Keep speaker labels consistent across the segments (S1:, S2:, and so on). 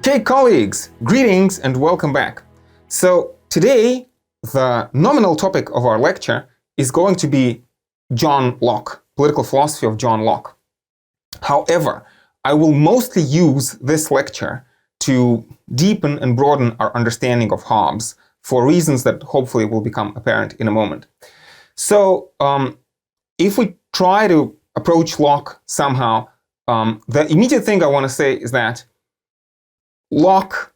S1: Okay, colleagues, greetings and welcome back. So today, the nominal topic of our lecture is going to be John Locke, political philosophy of John Locke. However, I will mostly use this lecture to deepen and broaden our understanding of Hobbes for reasons that hopefully will become apparent in a moment. So, if we try to approach Locke somehow, the immediate thing I want to say is that Locke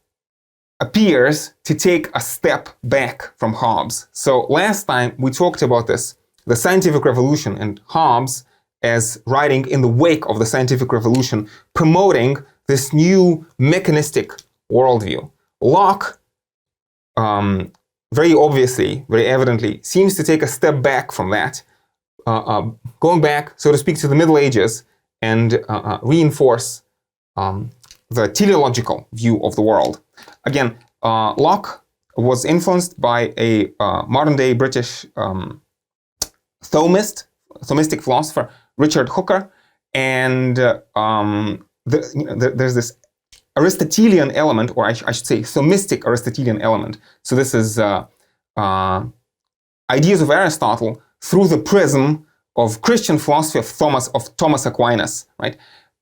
S1: appears to take a step back from Hobbes. So last time we talked about this, the scientific revolution, and Hobbes as writing in the wake of the scientific revolution, promoting this new mechanistic worldview. Locke, very obviously, very evidently, seems to take a step back from that, going back, so to speak, to the Middle Ages and reinforce the teleological view of the world. Again, Locke was influenced by a modern-day British Thomistic philosopher, Richard Hooker, and there's this Aristotelian element, or I should say Thomistic Aristotelian element. So this is ideas of Aristotle through the prism of Christian philosophy of Thomas Aquinas, right?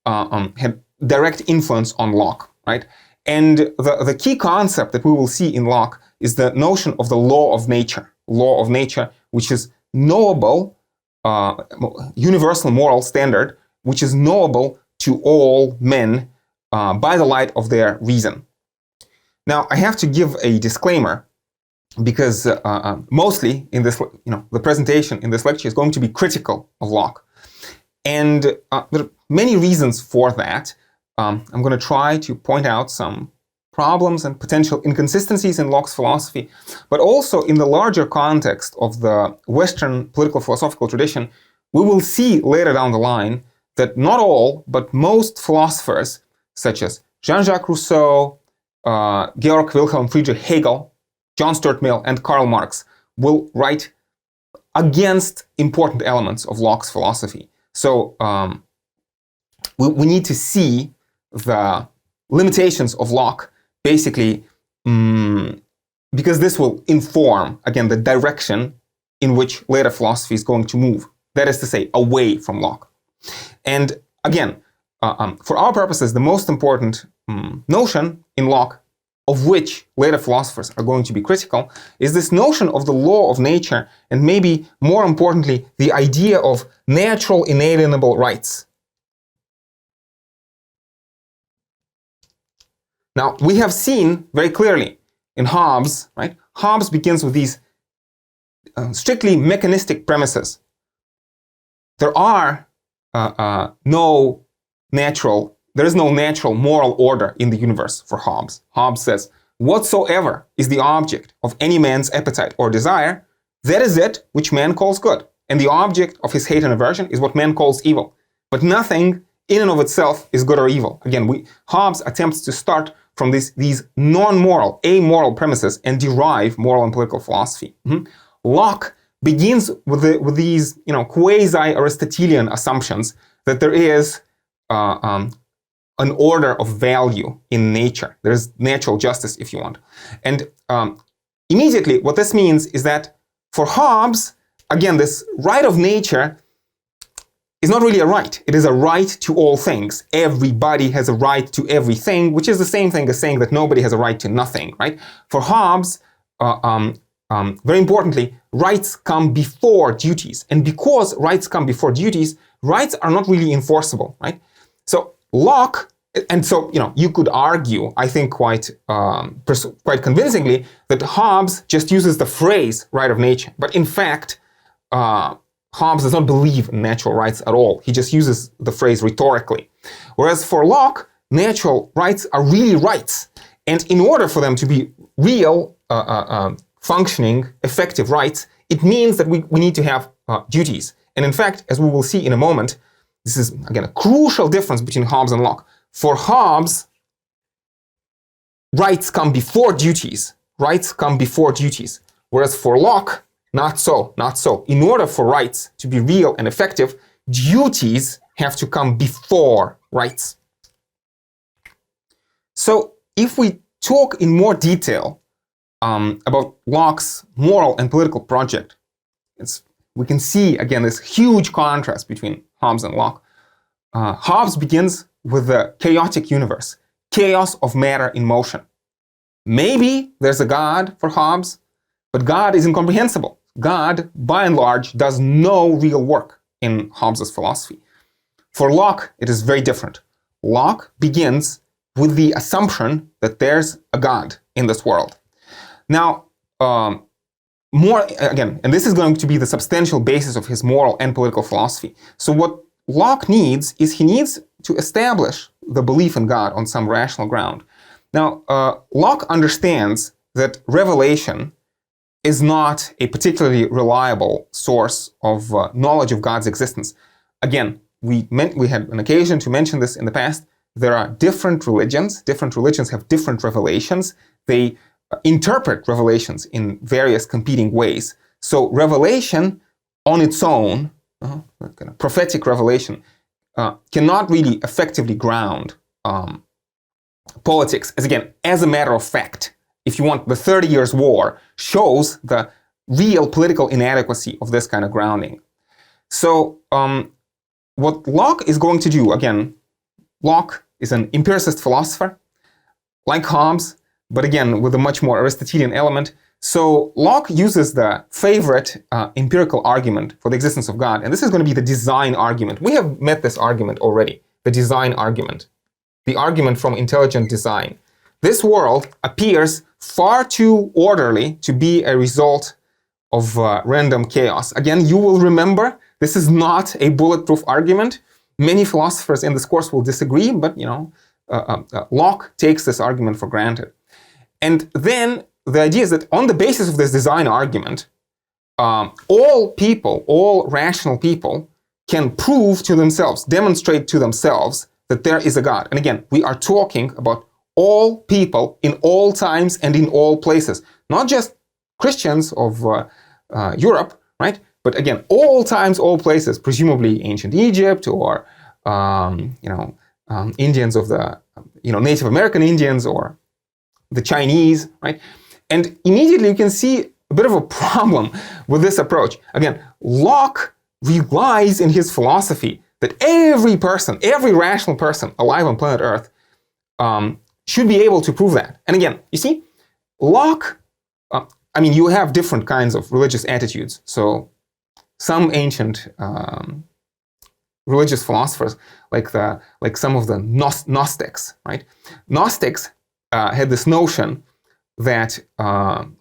S1: Had direct influence on Locke, right? And the key concept that we will see in Locke is the notion of the law of nature, which is knowable, universal moral standard, which is knowable to all men by the light of their reason. Now, I have to give a disclaimer because mostly in this, the presentation in this lecture is going to be critical of Locke. And there are many reasons for that. I'm going to try to point out some problems and potential inconsistencies in Locke's philosophy, but also in the larger context of the Western political philosophical tradition, we will see later down the line that not all, but most philosophers, such as Jean-Jacques Rousseau, Georg Wilhelm Friedrich Hegel, John Stuart Mill, and Karl Marx, will write against important elements of Locke's philosophy. So we need to see the limitations of Locke, basically, because this will inform, again, the direction in which later philosophy is going to move. That is to say, away from Locke. And again, for our purposes, the most important notion in Locke, of which later philosophers are going to be critical, is this notion of the law of nature, and maybe more importantly, the idea of natural inalienable rights. Now, we have seen very clearly in Hobbes, right? Hobbes begins with these strictly mechanistic premises. There is no natural moral order in the universe for Hobbes. Hobbes says, whatsoever is the object of any man's appetite or desire, that is it which man calls good. And the object of his hate and aversion is what man calls evil. But nothing in and of itself is good or evil. Again, Hobbes attempts to start from these non-moral, amoral premises and derive moral and political philosophy. Locke begins with these quasi-Aristotelian assumptions that there is an order of value in nature. There's natural justice, if you want. And immediately, what this means is that for Hobbes, again, this right of nature is not really a right. It is a right to all things. Everybody has a right to everything, which is the same thing as saying that nobody has a right to nothing, right? For Hobbes, very importantly, rights come before duties. And because rights come before duties, rights are not really enforceable, right? So Locke, and so, you could argue, I think quite convincingly, that Hobbes just uses the phrase right of nature. But in fact, Hobbes does not believe in natural rights at all. He just uses the phrase rhetorically. Whereas for Locke, natural rights are really rights. And in order for them to be real, functioning, effective rights, it means that we need to have duties. And in fact, as we will see in a moment, this is, again, a crucial difference between Hobbes and Locke. For Hobbes, rights come before duties. Rights come before duties. Whereas for Locke, not so. In order for rights to be real and effective, duties have to come before rights. So if we talk in more detail about Locke's moral and political project, we can see, again, this huge contrast between Hobbes and Locke. Hobbes begins with the chaotic universe, chaos of matter in motion. Maybe there's a God for Hobbes, but God is incomprehensible. God, by and large, does no real work in Hobbes' philosophy. For Locke, it is very different. Locke begins with the assumption that there's a God in this world. Now, and this is going to be the substantial basis of his moral and political philosophy. So what Locke needs is he needs to establish the belief in God on some rational ground. Now, Locke understands that revelation is not a particularly reliable source of knowledge of God's existence. Again, we had an occasion to mention this in the past. There are different religions. Different religions have different revelations. They interpret revelations in various competing ways. So revelation on its own, kind of prophetic revelation, cannot really effectively ground politics, as a matter of fact. If you want, the 30 Years' War shows the real political inadequacy of this kind of grounding. So what Locke is going to do, again, Locke is an empiricist philosopher, like Hobbes, but again, with a much more Aristotelian element. So Locke uses the favorite empirical argument for the existence of God, and this is going to be the design argument. We have met this argument already, the design argument, the argument from intelligent design. This world appears far too orderly to be a result of random chaos. Again, you will remember, this is not a bulletproof argument. Many philosophers in this course will disagree, but Locke takes this argument for granted. And then the idea is that on the basis of this design argument, all rational people can prove to themselves, demonstrate to themselves that there is a God. And again, we are talking about all people in all times and in all places, not just Christians of Europe, right? But again, all times, all places, presumably ancient Egypt or Indians of the Native American Indians or the Chinese, right? And immediately you can see a bit of a problem with this approach. Again, Locke relies in his philosophy that every person, every rational person alive on planet Earth should be able to prove that. And again, you see, Locke, you have different kinds of religious attitudes. So some ancient religious philosophers, like some of the Gnostics, right? Gnostics had this notion that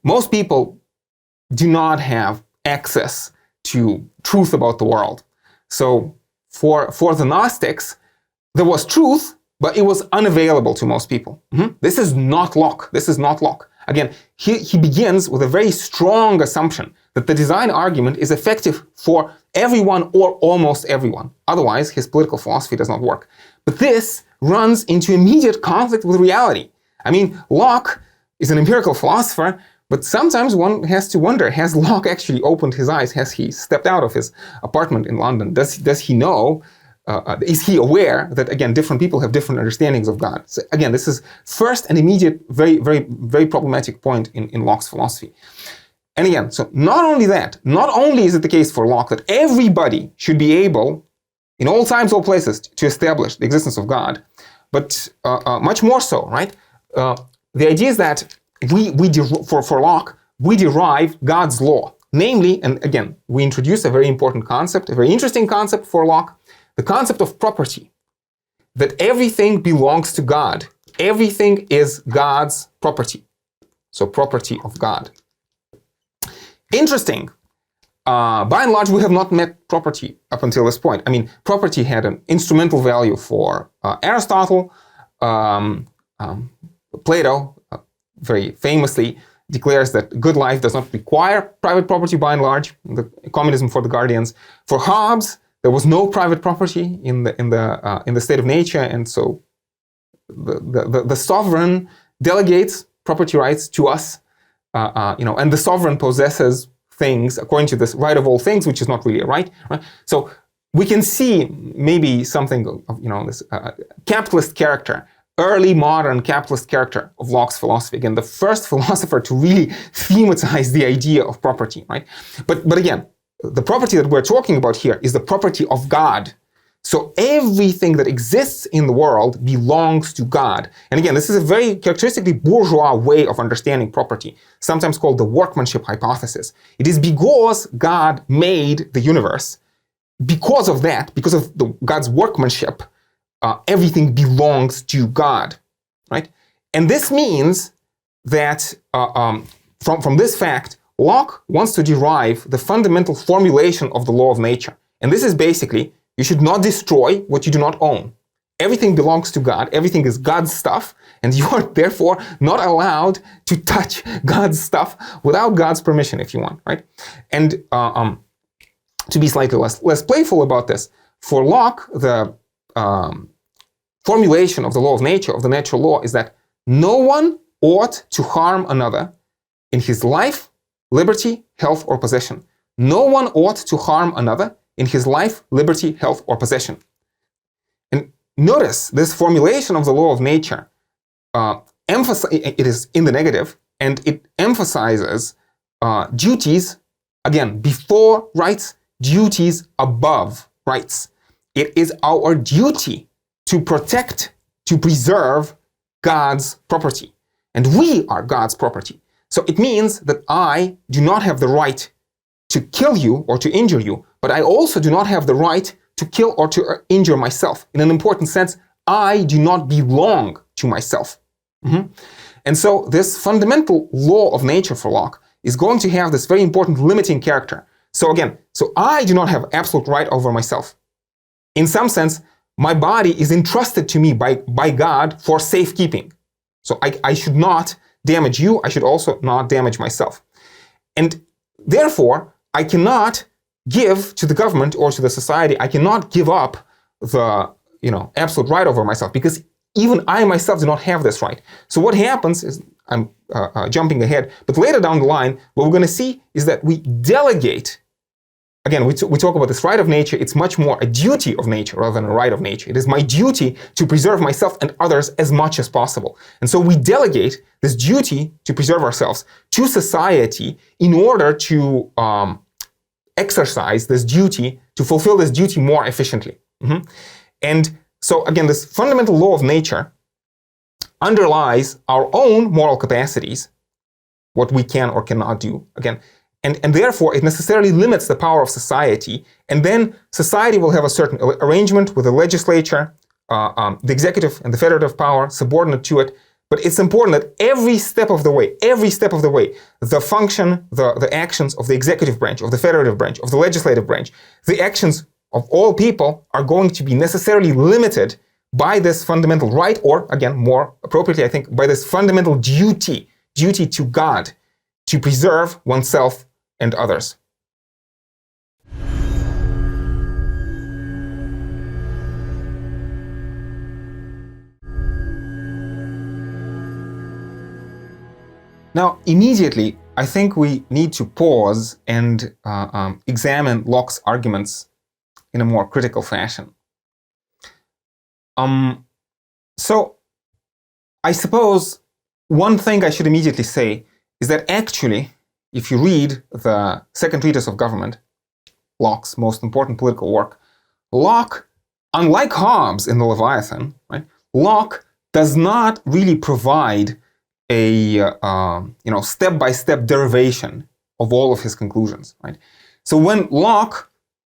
S1: most people do not have access to truth about the world. So for the Gnostics, there was truth, but it was unavailable to most people. This is not Locke. This is not Locke. Again, he begins with a very strong assumption that the design argument is effective for everyone or almost everyone. Otherwise, his political philosophy does not work. But this runs into immediate conflict with reality. Locke is an empirical philosopher, but sometimes one has to wonder, has Locke actually opened his eyes? Has he stepped out of his apartment in London? Does he know, is he aware that, again, different people have different understandings of God? So again, this is first an immediate, very, very, very problematic point in Locke's philosophy. And again, so not only is it the case for Locke that everybody should be able, in all times, all places, to establish the existence of God, but much more so, right? The idea is that for Locke, we derive God's law. Namely, and again, we introduce a very important concept, a very interesting concept for Locke, the concept of property. That everything belongs to God. Everything is God's property. So property of God. Interesting. By and large, we have not met property up until this point. Property had an instrumental value for Aristotle. Plato very famously declares that good life does not require private property by and large, the communism for the guardians. For Hobbes, there was no private property in the state of nature, and so the sovereign delegates property rights to us, and the sovereign possesses things according to this right of all things, which is not really a right. So we can see maybe something of this capitalist character early modern capitalist character of Locke's philosophy. Again, the first philosopher to really thematize the idea of property, right? But again, the property that we're talking about here is the property of God. So everything that exists in the world belongs to God. And again, this is a very characteristically bourgeois way of understanding property, sometimes called the workmanship hypothesis. It is because God made the universe. Because of that, because of God's workmanship, everything belongs to God, right? And this means that from this fact, Locke wants to derive the fundamental formulation of the law of nature. And this is basically, you should not destroy what you do not own. Everything belongs to God. Everything is God's stuff. And you are therefore not allowed to touch God's stuff without God's permission if you want, right? And to be slightly less playful about this, for Locke, the formulation of the law of nature, of the natural law, is that no one ought to harm another in his life, liberty, health, or possession. No one ought to harm another in his life, liberty, health, or possession. And notice this formulation of the law of nature, it is in the negative, and it emphasizes duties, again, before rights, duties above rights. It is our duty to protect, to preserve God's property. And we are God's property. So it means that I do not have the right to kill you or to injure you, but I also do not have the right to kill or to injure myself. In an important sense, I do not belong to myself. And so this fundamental law of nature for Locke is going to have this very important limiting character. So again, I do not have absolute right over myself. In some sense, my body is entrusted to me by God for safekeeping. So I should not damage you. I should also not damage myself. And therefore, I cannot give to the government or to the society, I cannot give up the absolute right over myself, because even I myself do not have this right. So what happens is, I'm jumping ahead, but later down the line, what we're going to see is that we delegate. Again, we talk about this right of nature. It's much more a duty of nature rather than a right of nature. It is my duty to preserve myself and others as much as possible. And so we delegate this duty to preserve ourselves to society in order to exercise this duty, to fulfill this duty more efficiently. And so again, this fundamental law of nature underlies our own moral capacities, what we can or cannot do, again, and therefore it necessarily limits the power of society, and then society will have a certain arrangement with the legislature, the executive and the federative power subordinate to it. But it's important that every step of the way, the function, the actions of the executive branch, of the federative branch, of the legislative branch, the actions of all people are going to be necessarily limited by this fundamental right, or again, more appropriately, I think, by this fundamental duty to God to preserve oneself and others. Now, immediately, I think we need to pause and examine Locke's arguments in a more critical fashion. So, I suppose one thing I should immediately say is that actually, if you read the Second Treatise of Government, Locke's most important political work, Locke, unlike Hobbes in the Leviathan, right, Locke does not really provide a step-by-step derivation of all of his conclusions, right? So when Locke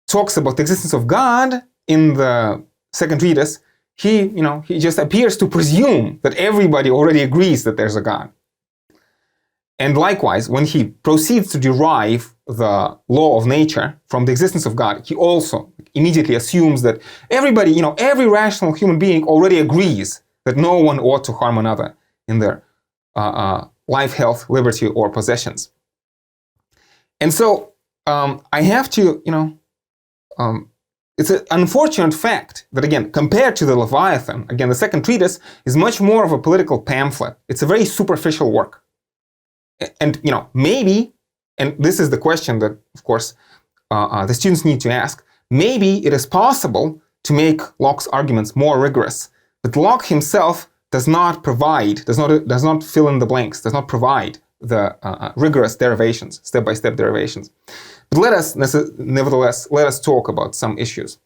S1: talks about the existence of God in the Second Treatise, he just appears to presume that everybody already agrees that there's a God. And likewise, when he proceeds to derive the law of nature from the existence of God, he also immediately assumes that everybody, every rational human being already agrees that no one ought to harm another in their life, health, liberty, or possessions. And so I have to, it's an unfortunate fact that, again, compared to the Leviathan, again, the Second Treatise is much more of a political pamphlet. It's a very superficial work. And, maybe, and this is the question that, of course, the students need to ask, maybe it is possible to make Locke's arguments more rigorous. But Locke himself does not fill in the blanks, does not provide the rigorous derivations, step-by-step derivations. But nevertheless, let us talk about some issues.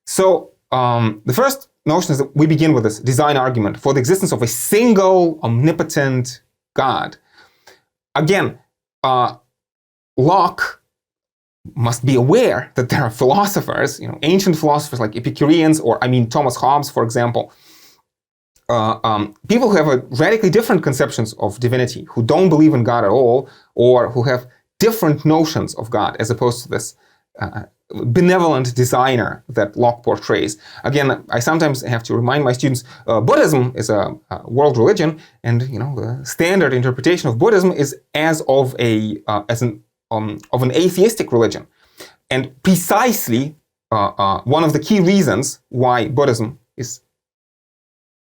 S1: So the first notion is that we begin with this design argument for the existence of a single omnipotent God. Again, Locke must be aware that there are philosophers, ancient philosophers like Epicureans, or Thomas Hobbes, for example, people who have radically different conceptions of divinity, who don't believe in God at all, or who have different notions of God, as opposed to this benevolent designer that Locke portrays. Again, I sometimes have to remind my students, Buddhism is a world religion, and the standard interpretation of Buddhism is as of an atheistic religion. And precisely one of the key reasons why Buddhism is,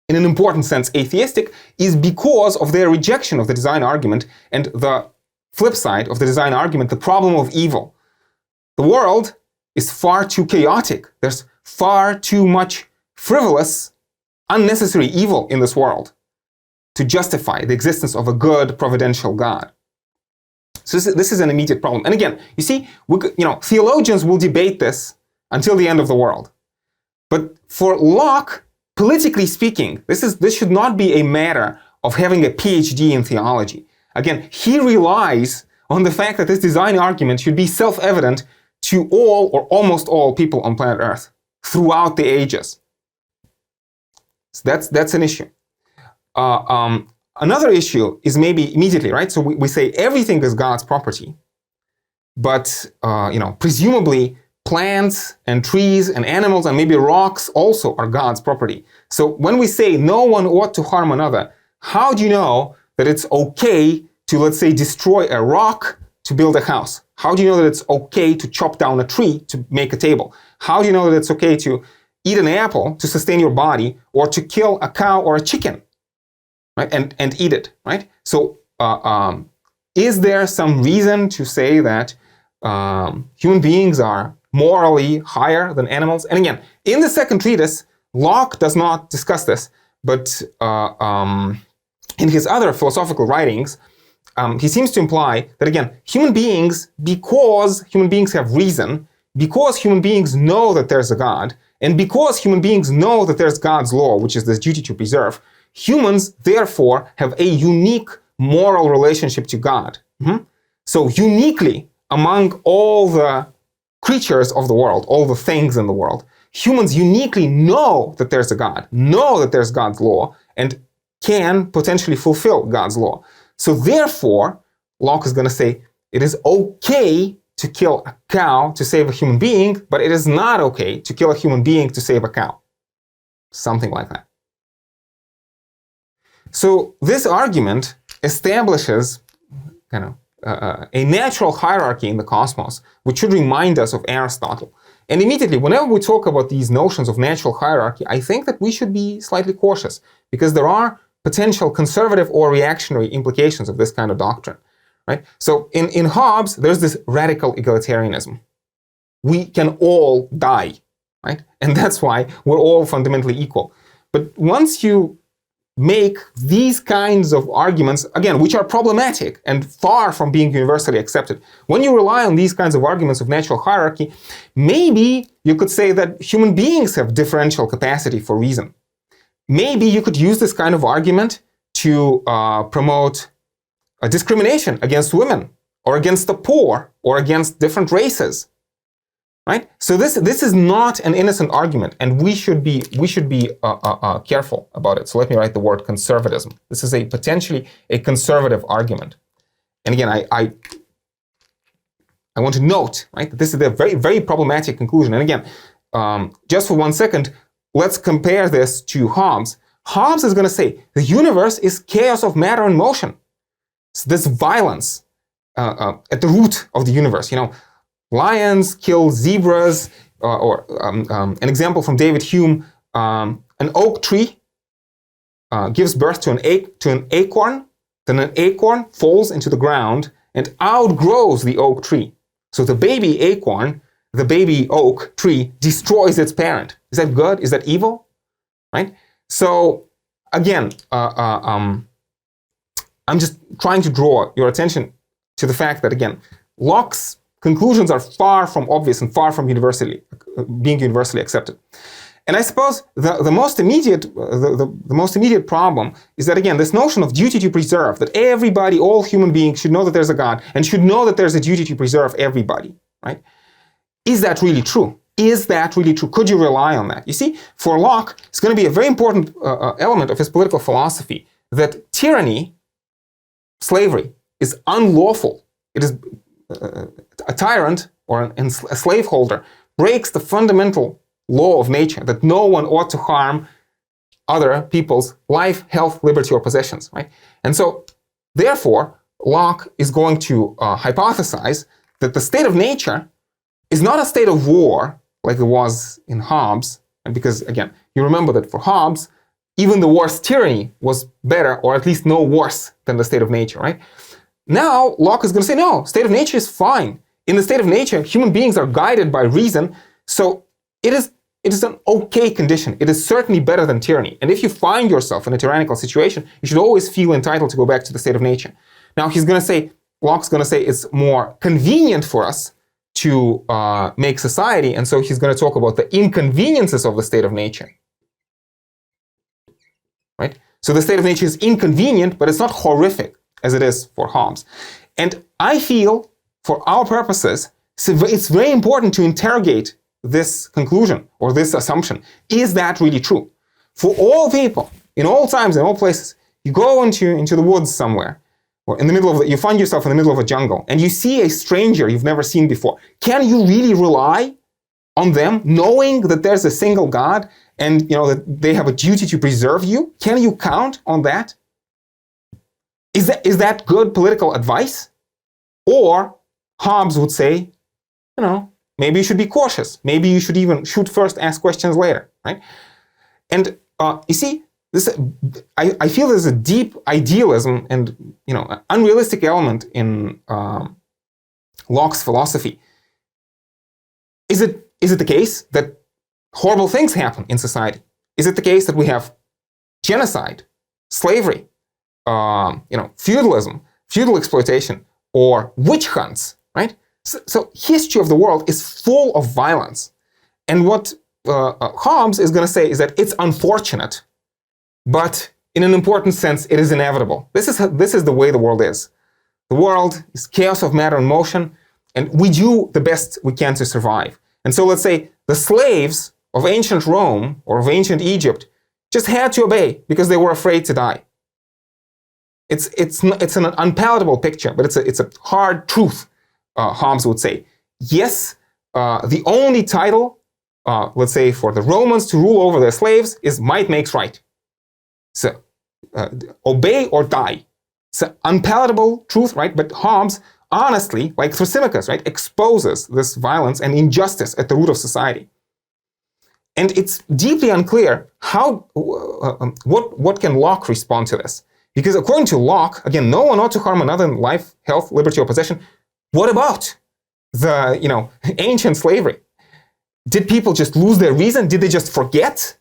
S1: in an important sense, atheistic is because of their rejection of the design argument, and the flip side of the design argument, the problem of evil. The world is far too chaotic. There's far too much frivolous, unnecessary evil in this world to justify the existence of a good, providential God. So this is an immediate problem. And again, you see, theologians will debate this until the end of the world. But for Locke, politically speaking, this should not be a matter of having a PhD in theology. Again, he relies on the fact that this design argument should be self-evident to all or almost all people on planet Earth throughout the ages. So that's an issue. Another issue is maybe immediately, right? So we say everything is God's property, but presumably plants and trees and animals and maybe rocks also are God's property. So when we say no one ought to harm another, how do you know that it's okay to, let's say, destroy a rock to build a house? How do you know that it's okay to chop down a tree to make a table? How do you know that it's okay to eat an apple to sustain your body, or to kill a cow or a chicken, right, and eat it, right? So is there some reason to say that human beings are morally higher than animals? And again, in the second treatise, Locke does not discuss this, but in his other philosophical writings, he seems to imply that, again, human beings, because human beings have reason, because human beings know that there's a God, and because human beings know that there's God's law, which is this duty to preserve, humans, therefore, have a unique moral relationship to God. So uniquely, among all the creatures of the world, all the things in the world, humans uniquely know that there's a God, know that there's God's law, and can potentially fulfill God's law. So therefore, Locke is going to say, it is okay to kill a cow to save a human being, but it is not okay to kill a human being to save a cow. Something like that. So this argument establishes a natural hierarchy in the cosmos, which should remind us of Aristotle. And immediately, whenever we talk about these notions of natural hierarchy, I think that we should be slightly cautious, because there are potential conservative or reactionary implications of this kind of doctrine, right? So in Hobbes, there's this radical egalitarianism. We can all die, right? And that's why we're all fundamentally equal. But once you make these kinds of arguments, again, which are problematic and far from being universally accepted, when you rely on these kinds of arguments of natural hierarchy, maybe you could say that human beings have differential capacity for reason. Maybe you could use this kind of argument to promote a discrimination against women, or against the poor, or against different races, right? So this is not an innocent argument, and we should be careful about it. So let me write the word conservatism. This is potentially a conservative argument. And again, I want to note, right, that this is a very, very problematic conclusion. And again, just for 1 second, let's compare this to Hobbes. Hobbes is going to say the universe is chaos of matter and motion. So this violence at the root of the universe. Lions kill zebras, or an example from David Hume, an oak tree gives birth to an acorn, then an acorn falls into the ground and outgrows the oak tree. So the baby acorn, the baby oak tree, destroys its parent. Is that good? Is that evil? Right? So again, I'm just trying to draw your attention to the fact that, again, Locke's conclusions are far from obvious and far from being universally accepted. And I suppose the most immediate problem is that, again, this notion of duty to preserve, that everybody, all human beings should know that there's a God and should know that there's a duty to preserve everybody, right? Is that really true? Is that really true? Could you rely on that? You see, for Locke, it's going to be a very important element of his political philosophy that tyranny, slavery, is unlawful. It is a tyrant or a slaveholder breaks the fundamental law of nature that no one ought to harm other people's life, health, liberty, or possessions, right? And so, therefore, Locke is going to hypothesize that the state of nature is not a state of war like it was in Hobbes, and because, again, you remember that for Hobbes, even the worst tyranny was better, or at least no worse than the state of nature, right? Now, Locke is going to say, no, state of nature is fine. In the state of nature, human beings are guided by reason, so it is an okay condition. It is certainly better than tyranny. And if you find yourself in a tyrannical situation, you should always feel entitled to go back to the state of nature. Now, Locke's going to say it's more convenient for us to make society, and so he's going to talk about the inconveniences of the state of nature. Right? So the state of nature is inconvenient, but it's not horrific as it is for Hobbes. And I feel, for our purposes, it's very important to interrogate this conclusion or this assumption. Is that really true? For all people, in all times, in all places, you go into the woods somewhere, or you find yourself in the middle of a jungle, and you see a stranger you've never seen before. Can you really rely on them, knowing that there's a single God and that they have a duty to preserve you? Can you count on that? Is that good political advice? Or Hobbes would say, maybe you should be cautious. Maybe you should first ask questions later, right? And you see, I feel there's a deep idealism and an unrealistic element in Locke's philosophy. Is it the case that horrible things happen in society? Is it the case that we have genocide, slavery, feudalism, feudal exploitation, or witch hunts, right? So history of the world is full of violence. And what Hobbes is going to say is that it's unfortunate, but in an important sense, it is inevitable. This is the way the world is. The world is chaos of matter and motion, and we do the best we can to survive. And so let's say the slaves of ancient Rome or of ancient Egypt just had to obey because they were afraid to die. It's an unpalatable picture, but it's a hard truth, Hobbes would say. Yes, the only title, let's say, for the Romans to rule over their slaves is might makes right. So, obey or die. It's an unpalatable truth, right? But Hobbes, honestly, like Thrasymachus, right, exposes this violence and injustice at the root of society. And it's deeply unclear what can Locke respond to this? Because according to Locke, again, no one ought to harm another in life, health, liberty, or possession. What about the, ancient slavery? Did people just lose their reason? Did they just forget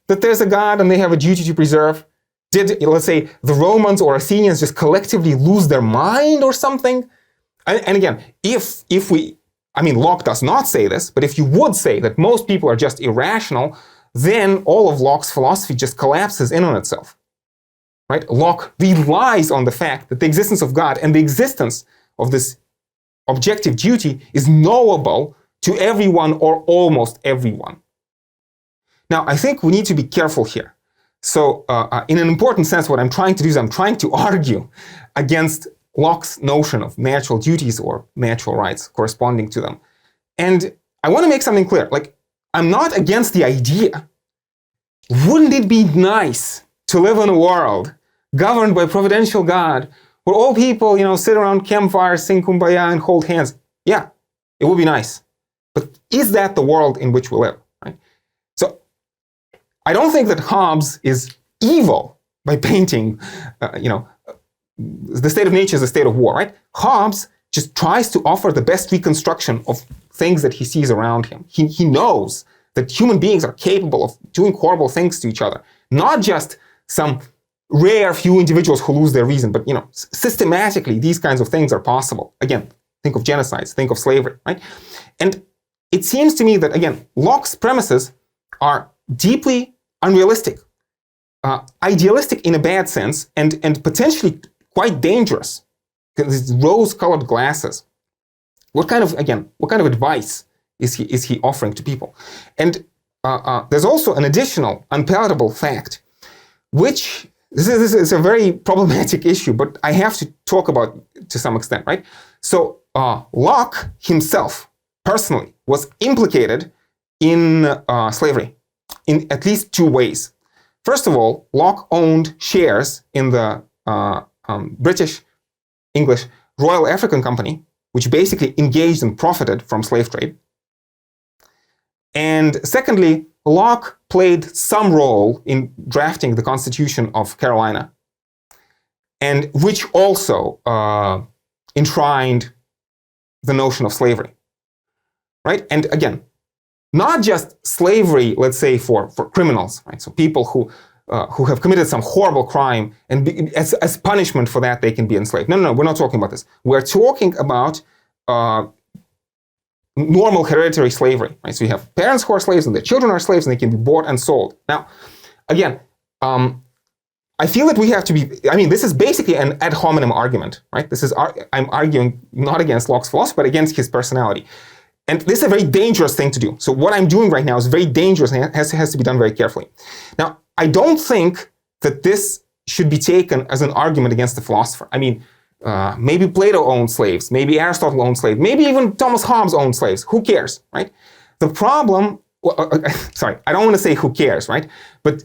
S1: that there's a God and they have a duty to preserve? Did, let's say, the Romans or Athenians just collectively lose their mind or something? And again, Locke does not say this, but if you would say that most people are just irrational, then all of Locke's philosophy just collapses in on itself. Right? Locke relies on the fact that the existence of God and the existence of this objective duty is knowable to everyone or almost everyone. Now, I think we need to be careful here. So, in an important sense, what I'm trying to do is I'm trying to argue against Locke's notion of natural duties or natural rights corresponding to them. And I want to make something clear. I'm not against the idea. Wouldn't it be nice to live in a world governed by providential God, where all people, sit around campfires, sing kumbaya, and hold hands? Yeah, it would be nice. But is that the world in which we live? Right? So, I don't think that Hobbes is evil by painting, the state of nature is a state of war, right? Hobbes just tries to offer the best reconstruction of things that he sees around him. He knows that human beings are capable of doing horrible things to each other. Not just some rare few individuals who lose their reason, but systematically these kinds of things are possible. Again, think of genocides, think of slavery, right? And it seems to me that, again, Locke's premises are deeply unrealistic, idealistic in a bad sense, and potentially quite dangerous. These rose-colored glasses. What kind of advice is he offering to people? And there's also an additional unpalatable fact, which this is a very problematic issue, but I have to talk about to some extent, right? So Locke himself, personally, was implicated in slavery in at least two ways. First of all, Locke owned shares in the British, English Royal African Company, which basically engaged and profited from slave trade. And secondly, Locke played some role in drafting the Constitution of Carolina, and which also enshrined the notion of slavery, right? And again, not just slavery, let's say, for criminals, right? So people who have committed some horrible crime, and as punishment for that, they can be enslaved. No, we're not talking about this. We're talking about normal hereditary slavery, right? So you have parents who are slaves and their children are slaves and they can be bought and sold. Now, again, I feel that we have to be, this is basically an ad hominem argument, right? I'm arguing not against Locke's philosophy, but against his personality. And this is a very dangerous thing to do. So what I'm doing right now is very dangerous and has to be done very carefully. Now, I don't think that this should be taken as an argument against the philosopher. Maybe Plato owned slaves, maybe Aristotle owned slaves, maybe even Thomas Hobbes owned slaves. Who cares, right? The problem, sorry, I don't want to say who cares, right? But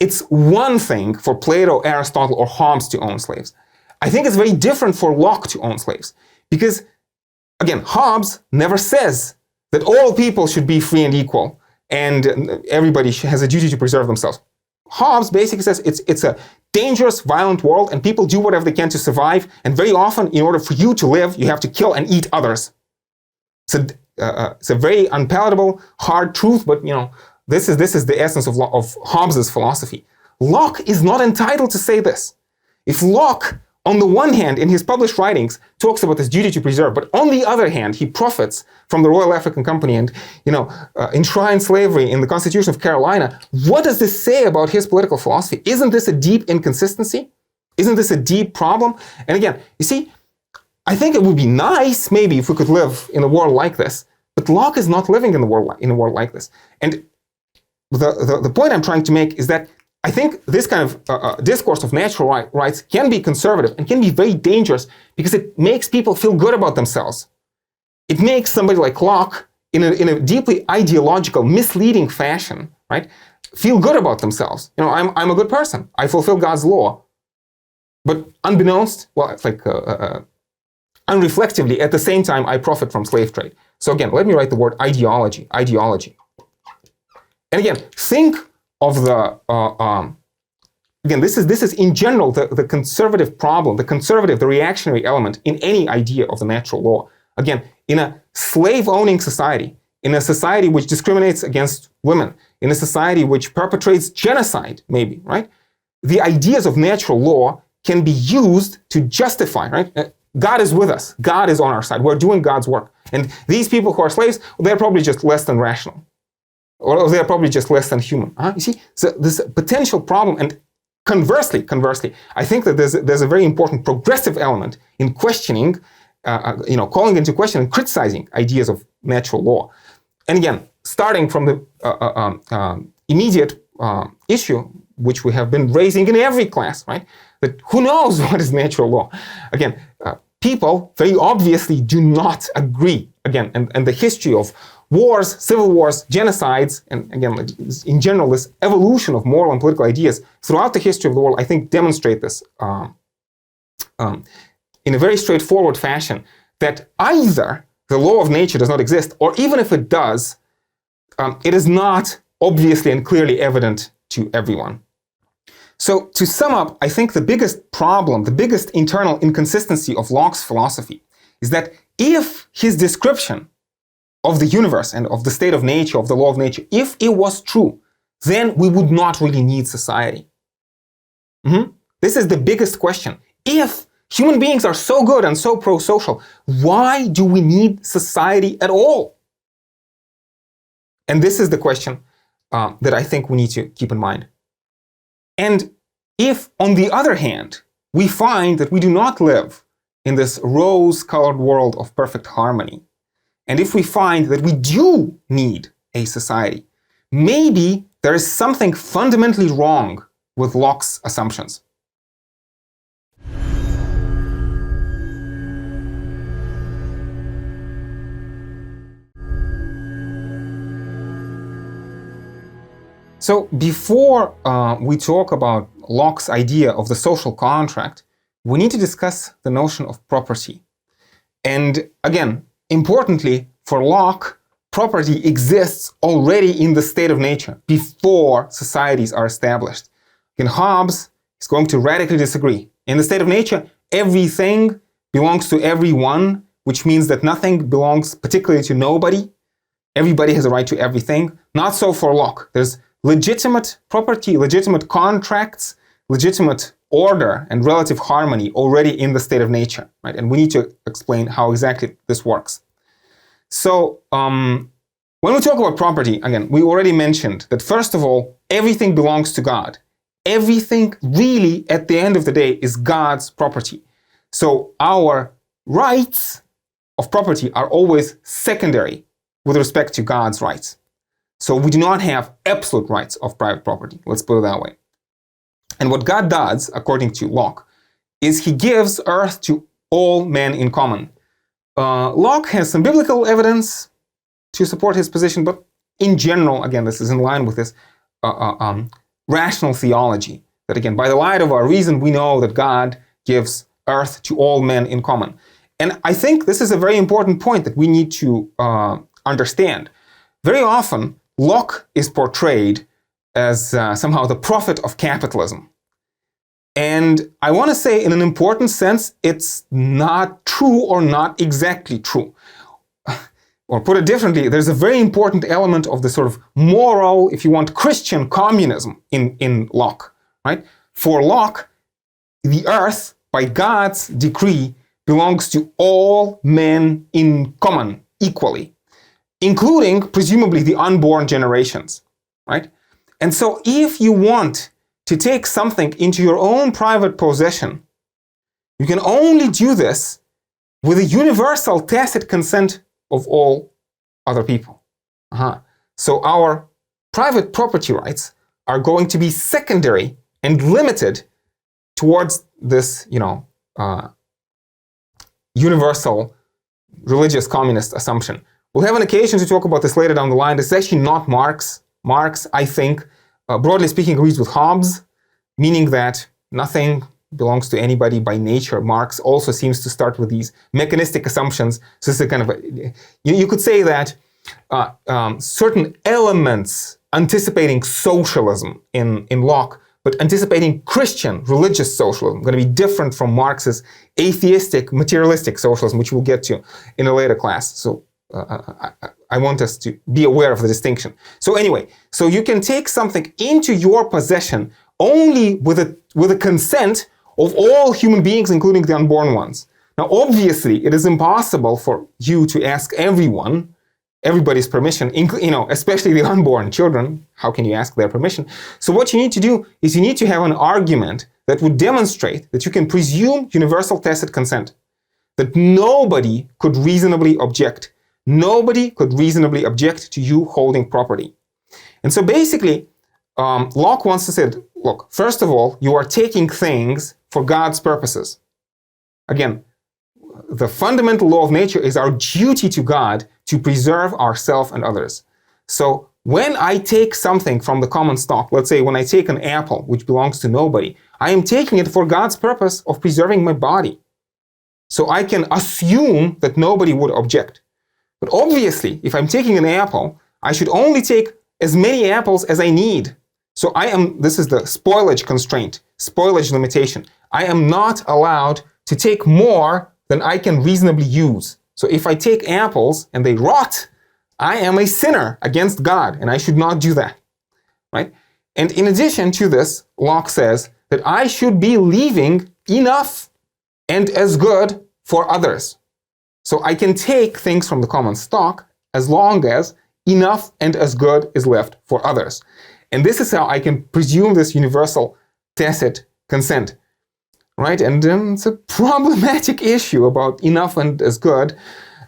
S1: it's one thing for Plato, Aristotle, or Hobbes to own slaves. I think it's very different for Locke to own slaves. Because, again, Hobbes never says that all people should be free and equal and everybody has a duty to preserve themselves. Hobbes basically says it's a dangerous, violent world and people do whatever they can to survive, and very often, in order for you to live, you have to kill and eat others. It's a very unpalatable, hard truth, but this is the essence of Hobbes's philosophy. Locke is not entitled to say this. If Locke, on the one hand, in his published writings, talks about his duty to preserve, but on the other hand, he profits from the Royal African Company and, enshrines slavery in the Constitution of Carolina, what does this say about his political philosophy? Isn't this a deep inconsistency? Isn't this a deep problem? And again, you see, I think it would be nice, maybe, if we could live in a world like this, but Locke is not living in a world like this. And the point I'm trying to make is that I think this kind of discourse of natural rights can be conservative and can be very dangerous because it makes people feel good about themselves. It makes somebody like Locke, in a deeply ideological, misleading fashion, right, feel good about themselves. I'm a good person. I fulfill God's law. But unbeknownst, it's like unreflectively, at the same time, I profit from slave trade. So again, let me write the word ideology. And again, think of again, this is in general the conservative problem, the reactionary element in any idea of the natural law. Again, in a slave-owning society, in a society which discriminates against women, in a society which perpetrates genocide, maybe, right? The ideas of natural law can be used to justify, right? God is with us. God is on our side. We're doing God's work. And these people who are slaves, they're probably just less than rational. Or they're probably just less than human. You see, so this potential problem, and conversely, I think that there's a very important progressive element in questioning, calling into question and criticizing ideas of natural law. And again, starting from the immediate issue, which we have been raising in every class, right? That who knows what is natural law? Again, people very obviously do not agree. Again, and the history of wars, civil wars, genocides, and again, in general, this evolution of moral and political ideas throughout the history of the world, I think, demonstrate this in a very straightforward fashion, that either the law of nature does not exist, or even if it does, it is not obviously and clearly evident to everyone. So to sum up, I think the biggest problem, the biggest internal inconsistency of Locke's philosophy is that if his description of the universe and of the state of nature, of the law of nature, if it was true, then we would not really need society. This is the biggest question. If human beings are so good and so pro-social, why do we need society at all? And this is the question that I think we need to keep in mind. And if, on the other hand, we find that we do not live in this rose-colored world of perfect harmony, and if we find that we do need a society, maybe there is something fundamentally wrong with Locke's assumptions. So before we talk about Locke's idea of the social contract, we need to discuss the notion of property. And again, importantly, for Locke, property exists already in the state of nature before societies are established. In Hobbes, he's going to radically disagree. In the state of nature, everything belongs to everyone, which means that nothing belongs particularly to nobody. Everybody has a right to everything. Not so for Locke. There's legitimate property, legitimate contracts, legitimate order and relative harmony already in the state of nature, right? And we need to explain how exactly this works. So when we talk about property, again, we already mentioned that first of all, everything belongs to God. Everything really, at the end of the day, is God's property. So our rights of property are always secondary with respect to God's rights. So we do not have absolute rights of private property. Let's put it that way. And what God does, according to Locke, is he gives earth to all men in common. Locke has some biblical evidence to support his position, but in general, again, this is in line with this rational theology. That again, by the light of our reason, we know that God gives earth to all men in common. And I think this is a very important point that we need to understand. Very often, Locke is portrayed as somehow the prophet of capitalism. And I want to say, in an important sense, it's not true or not exactly true. Or put it differently, there's a very important element of the sort of moral, if you want, Christian communism in Locke, right? For Locke, the earth, by God's decree, belongs to all men in common, equally, including, presumably, the unborn generations, right? And so if you want to take something into your own private possession, you can only do this with a universal tacit consent of all other people. So our private property rights are going to be secondary and limited towards this, universal religious communist assumption. We'll have an occasion to talk about this later down the line. This is actually not Marx. Marx, I think, broadly speaking, agrees with Hobbes, meaning that nothing belongs to anybody by nature. Marx also seems to start with these mechanistic assumptions. So it's a kind of you could say that certain elements anticipating socialism in Locke, but anticipating Christian religious socialism, going to be different from Marx's atheistic materialistic socialism, which we'll get to in a later class. So I want us to be aware of the distinction. So anyway, so you can take something into your possession only with a consent of all human beings, including the unborn ones. Now, obviously, it is impossible for you to ask everybody's permission, especially the unborn children. How can you ask their permission? So what you need to do is you need to have an argument that would demonstrate that you can presume universal tacit consent, that nobody could reasonably object. Nobody could reasonably object to you holding property. And so basically, Locke wants to say, look, first of all, you are taking things for God's purposes. Again, the fundamental law of nature is our duty to God to preserve ourselves and others. So when I take something from the common stock, let's say when I take an apple, which belongs to nobody, I am taking it for God's purpose of preserving my body. So I can assume that nobody would object. But obviously, if I'm taking an apple, I should only take as many apples as I need. So this is the spoilage constraint, spoilage limitation. I am not allowed to take more than I can reasonably use. So if I take apples and they rot, I am a sinner against God, and I should not do that. right? And in addition to this, Locke says that I should be leaving enough and as good for others. So I can take things from the common stock as long as enough and as good is left for others. And this is how I can presume this universal tacit consent, right? And it's a problematic issue about enough and as good.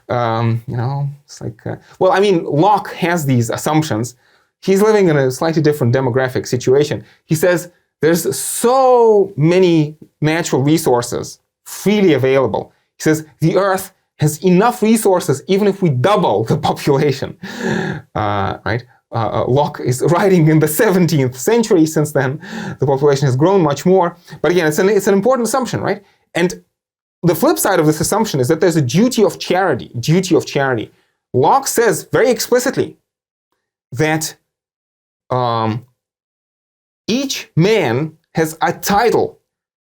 S1: It's like, well, I mean, Locke has these assumptions. He's living in a slightly different demographic situation. He says there's so many natural resources freely available. He says the Earth has enough resources even if we double the population, right? Locke is writing in the 17th century. Since then, the population has grown much more. But again, it's an important assumption, right? And the flip side of this assumption is that there's a duty of charity. Locke says very explicitly that each man has a title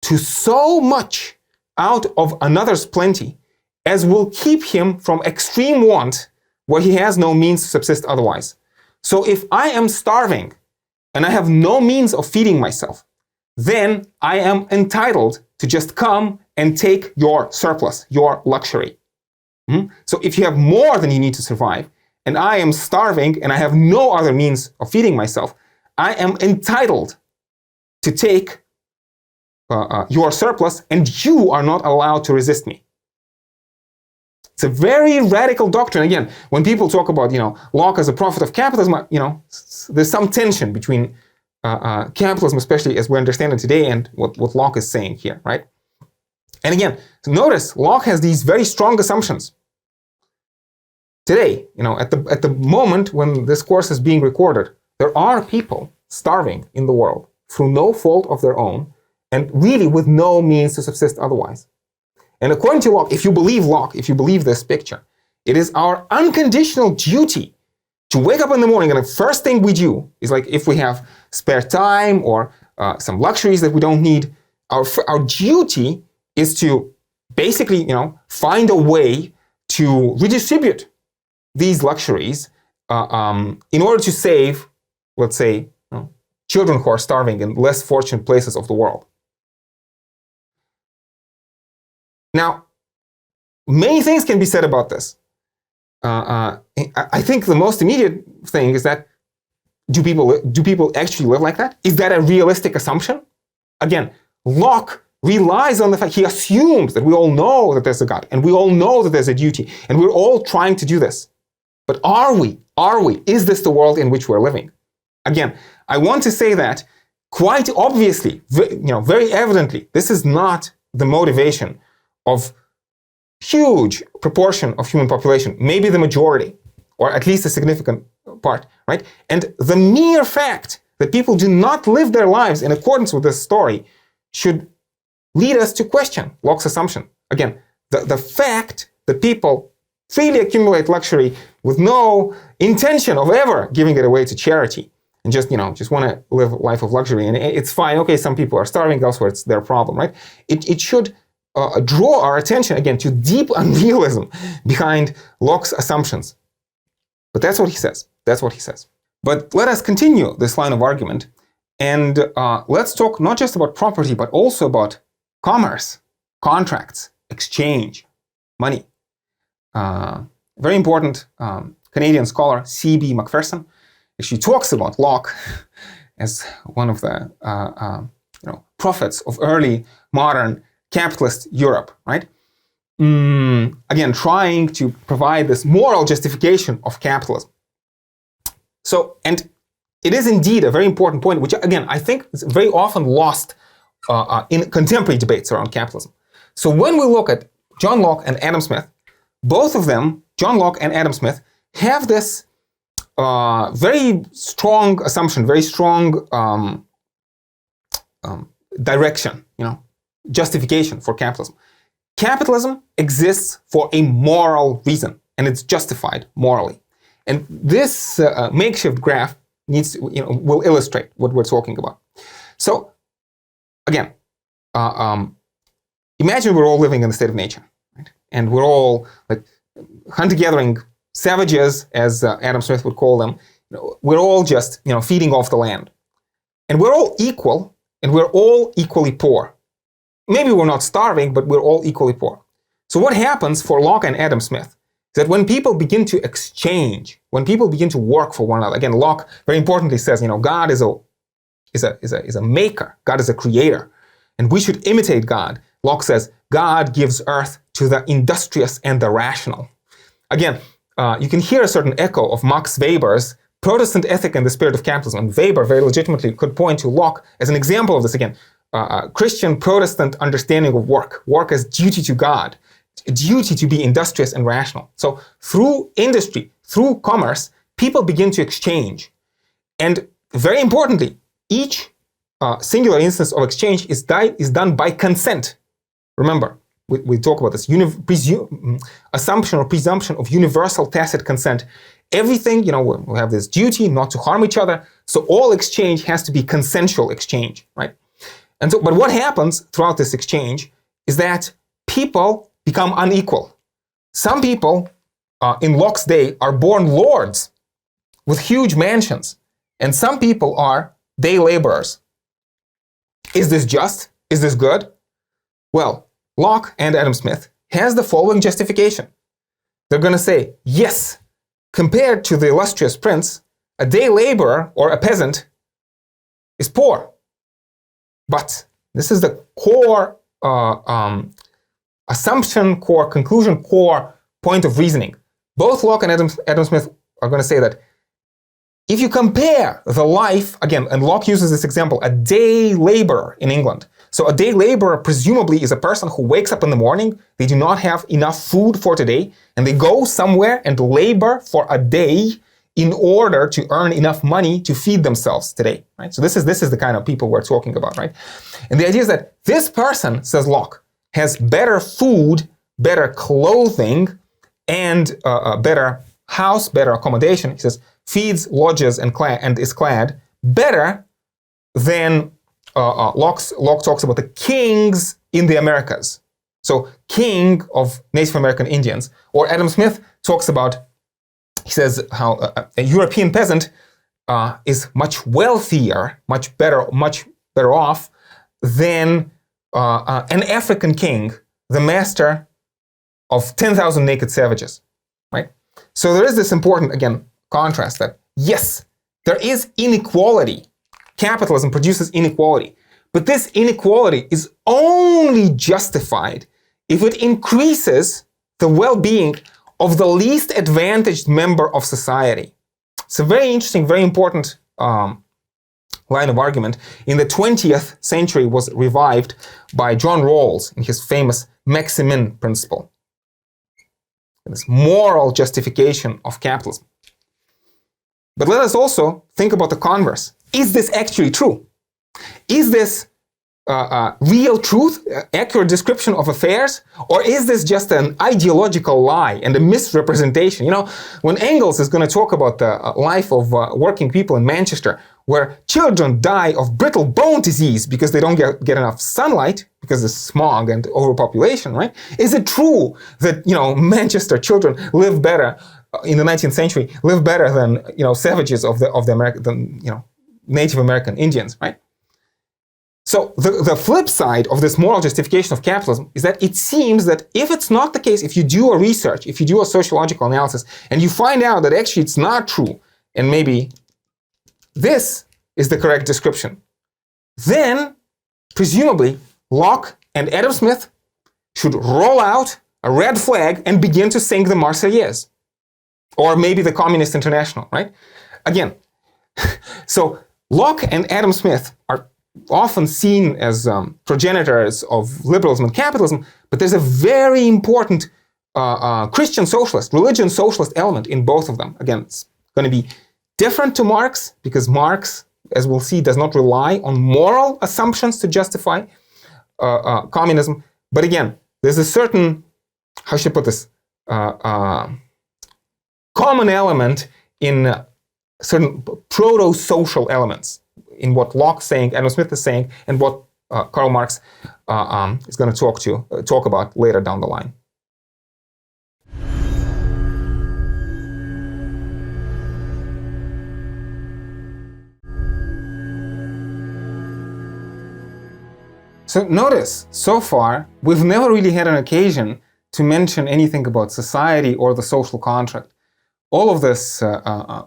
S1: to so much out of another's plenty as will keep him from extreme want where he has no means to subsist otherwise. So if I am starving and I have no means of feeding myself, then I am entitled to just come and take your surplus, your luxury. So if you have more than you need to survive, and I am starving and I have no other means of feeding myself, I am entitled to take your surplus, and you are not allowed to resist me. It's a very radical doctrine. Again, when people talk about, Locke as a prophet of capitalism, there's some tension between capitalism, especially as we understand it today, and what Locke is saying here, right? And again, notice Locke has these very strong assumptions. Today, at the moment when this course is being recorded, there are people starving in the world through no fault of their own, and really with no means to subsist otherwise. And according to Locke, if you believe this picture, it is our unconditional duty to wake up in the morning and the first thing we do is, like, if we have spare time or some luxuries that we don't need, our duty is to basically, find a way to redistribute these luxuries in order to save, let's say, children who are starving in less fortunate places of the world. Now, many things can be said about this. I think the most immediate thing is that do people actually live like that? Is that a realistic assumption? Again, Locke relies on the fact, he assumes that we all know that there's a God, and we all know that there's a duty, and we're all trying to do this. But are we? Is this the world in which we're living? Again, I want to say that quite obviously, very evidently, this is not the motivation of huge proportion of human population, maybe the majority, or at least a significant part, right? And the mere fact that people do not live their lives in accordance with this story should lead us to question Locke's assumption. Again, the fact that people freely accumulate luxury with no intention of ever giving it away to charity, and just want to live a life of luxury, and it's fine. Okay, some people are starving elsewhere; it's their problem, right? It should draw our attention again to deep unrealism behind Locke's assumptions. But that's what he says. But let us continue this line of argument, and let's talk not just about property, but also about commerce, contracts, exchange, money. Very important Canadian scholar, C.B. Macpherson, actually talks about Locke as one of the prophets of early modern capitalist Europe, right? Again, trying to provide this moral justification of capitalism. So, and it is indeed a very important point, which again, I think is very often lost in contemporary debates around capitalism. So when we look at John Locke and Adam Smith, both of them, John Locke and Adam Smith, have this very strong assumption, very strong direction, justification for capitalism. Capitalism exists for a moral reason, and it's justified morally. And this makeshift graph will illustrate what we're talking about. So, again, imagine we're all living in the state of nature, right? And we're all like hunter-gathering savages, as Adam Smith would call them, we're all just, feeding off the land. And we're all equal, and we're all equally poor. Maybe we're not starving, but we're all equally poor. So what happens for Locke and Adam Smith is that when people begin to exchange, when people begin to work for one another, again, Locke very importantly says, God is a maker, God is a creator, and we should imitate God. Locke says, God gives earth to the industrious and the rational. Again, you can hear a certain echo of Max Weber's Protestant Ethic and the Spirit of Capitalism. And Weber very legitimately could point to Locke as an example of this. Again, Christian Protestant understanding of work as duty to God, a duty to be industrious and rational. So through industry, through commerce, people begin to exchange. And very importantly, each singular instance of exchange is done by consent. Remember, we talk about this assumption or presumption of universal tacit consent. Everything, we have this duty not to harm each other. So all exchange has to be consensual exchange, right? And so, but what happens throughout this exchange is that people become unequal. Some people in Locke's day are born lords with huge mansions, and some people are day laborers. Is this just? Is this good? Well, Locke and Adam Smith has the following justification. They're going to say, yes, compared to the illustrious prince, a day laborer or a peasant is poor. But this is the core assumption, core conclusion, core point of reasoning. Both Locke and Adam Smith are going to say that if you compare the life, again, and Locke uses this example, a day laborer in England. So a day laborer presumably is a person who wakes up in the morning, they do not have enough food for today, and they go somewhere and labor for a day in order to earn enough money to feed themselves today, right? So this is the kind of people we're talking about, right? And the idea is that this person, says Locke, has better food, better clothing, and a better house, better accommodation. He says, feeds, lodges, and is clad better than Locke talks about the kings in the Americas. So king of Native American Indians. Or Adam Smith talks about, he says how a European peasant is much wealthier, much better off than an African king, the master of 10,000 naked savages, right? So there is this important, again, contrast that, yes, there is inequality. Capitalism produces inequality. But this inequality is only justified if it increases the well-being of the least advantaged member of society. It's a very interesting, very important line of argument. In the 20th century was revived by John Rawls in his famous Maximin principle. This moral justification of capitalism. But let us also think about the converse. Is this actually true? Is this real truth, accurate description of affairs? Or is this just an ideological lie and a misrepresentation? When Engels is going to talk about the life of working people in Manchester, where children die of brittle bone disease because they don't get enough sunlight because of smog and overpopulation, right? Is it true that, Manchester children live better in the 19th century, live better than, savages of the American, Native American Indians, right? So the flip side of this moral justification of capitalism is that it seems that if it's not the case, if you do a research, if you do a sociological analysis, and you find out that actually it's not true, and maybe this is the correct description, then presumably Locke and Adam Smith should roll out a red flag and begin to sing the Marseillaise. Or maybe the Communist International, right? Again, so Locke and Adam Smith are often seen as progenitors of liberalism and capitalism, but there's a very important Christian socialist, religion socialist element in both of them. Again, it's going to be different to Marx, because Marx, as we'll see, does not rely on moral assumptions to justify communism. But again, there's a certain, how should I put this, common element in certain proto-social elements in what Locke's saying, Adam Smith is saying, and what Karl Marx is going to talk about later down the line. So notice, so far, we've never really had an occasion to mention anything about society or the social contract. All of this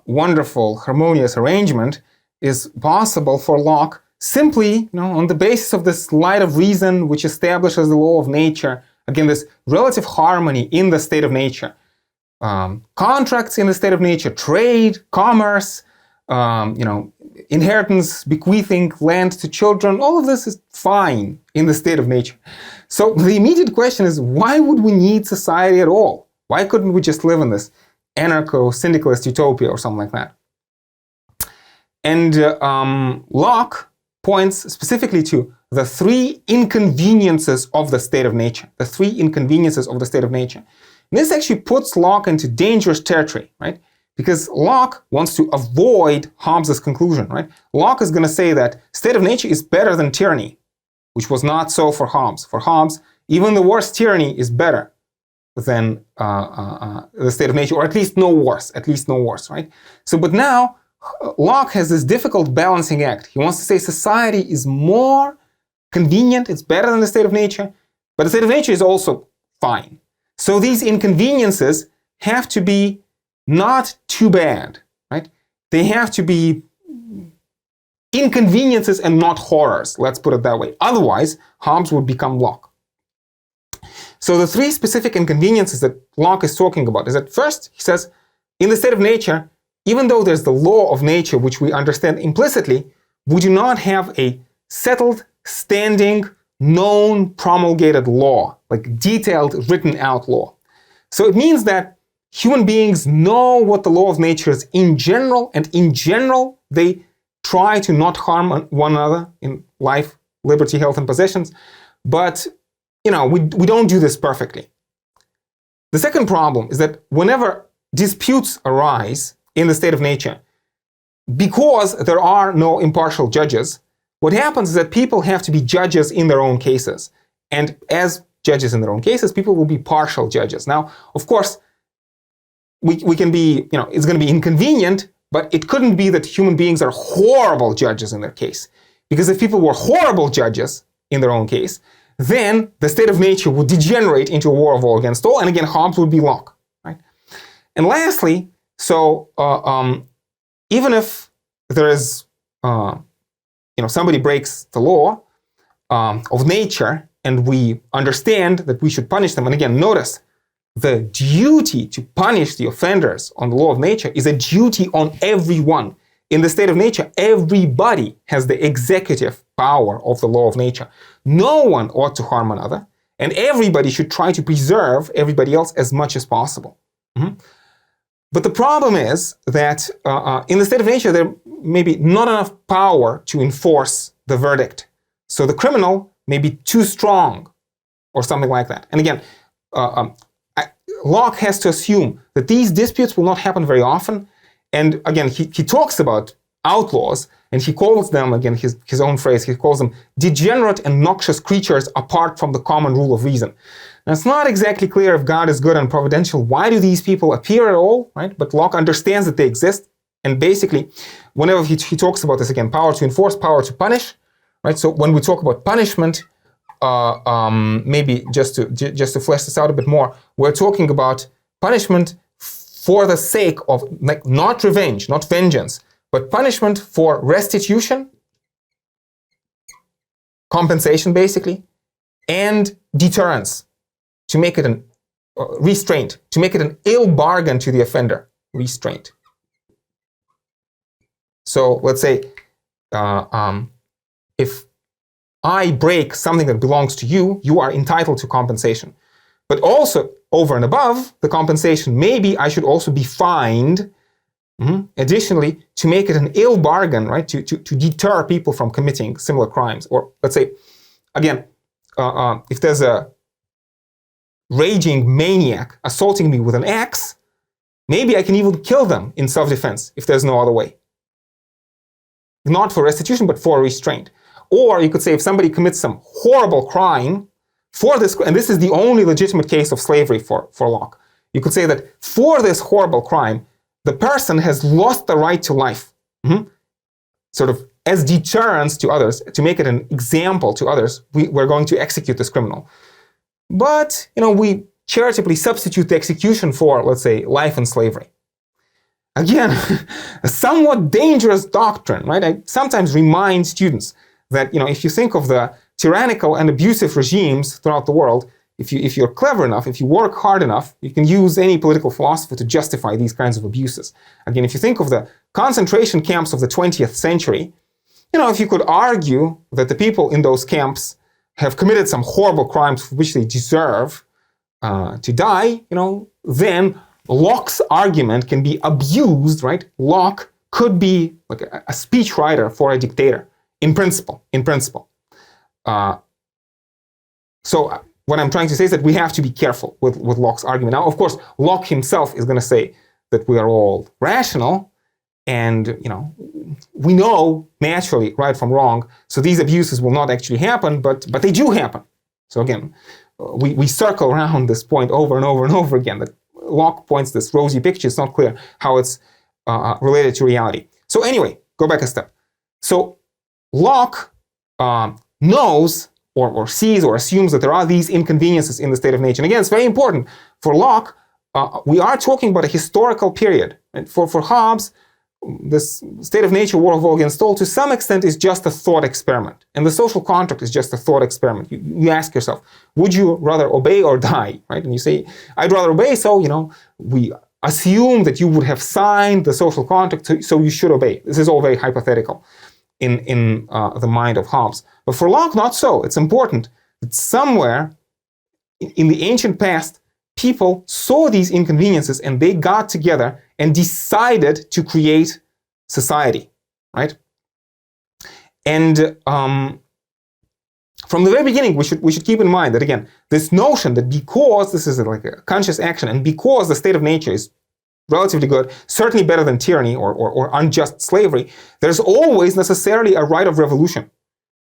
S1: wonderful, harmonious arrangement is possible for Locke simply, on the basis of this light of reason which establishes the law of nature. Again, this relative harmony in the state of nature. Contracts in the state of nature, trade, commerce, inheritance, bequeathing land to children, all of this is fine in the state of nature. So the immediate question is, why would we need society at all? Why couldn't we just live in this anarcho-syndicalist utopia or something like that? And Locke points specifically to the three inconveniences of the state of nature. The three inconveniences of the state of nature. And this actually puts Locke into dangerous territory, right? Because Locke wants to avoid Hobbes' conclusion, right? Locke is going to say that state of nature is better than tyranny, which was not so for Hobbes. For Hobbes, even the worst tyranny is better than the state of nature, or at least no worse, right? So, but now, Locke has this difficult balancing act. He wants to say society is more convenient, it's better than the state of nature, but the state of nature is also fine. So these inconveniences have to be not too bad, right? They have to be inconveniences and not horrors, let's put it that way. Otherwise, Hobbes would become Locke. So the three specific inconveniences that Locke is talking about is that first, he says, in the state of nature, even though there's the law of nature, which we understand implicitly, we do not have a settled, standing, known, promulgated law, like detailed, written out law. So it means that human beings know what the law of nature is in general, and in general, they try to not harm one another in life, liberty, health, and possessions. But, we don't do this perfectly. The second problem is that whenever disputes arise in the state of nature, because there are no impartial judges, what happens is that people have to be judges in their own cases. And as judges in their own cases, people will be partial judges. Now, of course, we can be, it's going to be inconvenient, but it couldn't be that human beings are horrible judges in their case. Because if people were horrible judges in their own case, then the state of nature would degenerate into a war of all against all, and again, Hobbes would be Locke, right? And lastly, so even if there is, somebody breaks the law of nature, and we understand that we should punish them, and again, notice, the duty to punish the offenders on the law of nature is a duty on everyone. In the state of nature, everybody has the executive power of the law of nature. No one ought to harm another, and everybody should try to preserve everybody else as much as possible. But the problem is that in the state of nature, there may be not enough power to enforce the verdict. So the criminal may be too strong, or something like that. And again, Locke has to assume that these disputes will not happen very often. And again, he talks about outlaws, and he calls them, again, his own phrase, he calls them degenerate and noxious creatures apart from the common rule of reason. Now, it's not exactly clear if God is good and providential. Why do these people appear at all, right? But Locke understands that they exist. And basically, whenever he talks about this, again, power to enforce, power to punish, right? So when we talk about punishment, maybe just to flesh this out a bit more, we're talking about punishment for the sake of, like, not revenge, not vengeance, but punishment for restitution, compensation basically, and deterrence, to make it an restraint, to make it an ill bargain to the offender, restraint. So let's say if I break something that belongs to you, you are entitled to compensation. But also, over and above the compensation, maybe I should also be fined, additionally, to make it an ill bargain, right? To deter people from committing similar crimes. Or let's say, again, if there's a raging maniac assaulting me with an axe, maybe I can even kill them in self-defense if there's no other way. Not for restitution, but for restraint. Or you could say if somebody commits some horrible crime, for this, and this is the only legitimate case of slavery for Locke, you could say that for this horrible crime, the person has lost the right to life. Sort of as deterrence to others, to make it an example to others, we're going to execute this criminal. But, we charitably substitute the execution for, let's say, life in slavery. Again, a somewhat dangerous doctrine, right? I sometimes remind students that, if you think of the tyrannical and abusive regimes throughout the world, if you're clever enough, if you work hard enough, you can use any political philosophy to justify these kinds of abuses. Again, if you think of the concentration camps of the 20th century, if you could argue that the people in those camps have committed some horrible crimes for which they deserve to die, then Locke's argument can be abused, right? Locke could be like a speechwriter for a dictator, in principle. So what I'm trying to say is that we have to be careful with Locke's argument. Now, of course, Locke himself is going to say that we are all rational, and we know naturally right from wrong. So these abuses will not actually happen, but they do happen. So again, we circle around this point over and over and over again. That Locke points this rosy picture. It's not clear how it's related to reality. So anyway, go back a step. So Locke knows or sees or assumes that there are these inconveniences in the state of nature. And again, it's very important. For Locke, we are talking about a historical period. Right? For Hobbes, this state of nature, war of all against all, to some extent is just a thought experiment. And the social contract is just a thought experiment. You ask yourself, would you rather obey or die? Right? And you say, I'd rather obey, so, we assume that you would have signed the social contract, so you should obey. This is all very hypothetical in the mind of Hobbes. But for Locke, not so. It's important that somewhere in the ancient past, people saw these inconveniences and they got together and decided to create society, right? And from the very beginning, we should keep in mind that, again, this notion that because this is like a conscious action and because the state of nature is relatively good, certainly better than tyranny or unjust slavery, there's always necessarily a right of revolution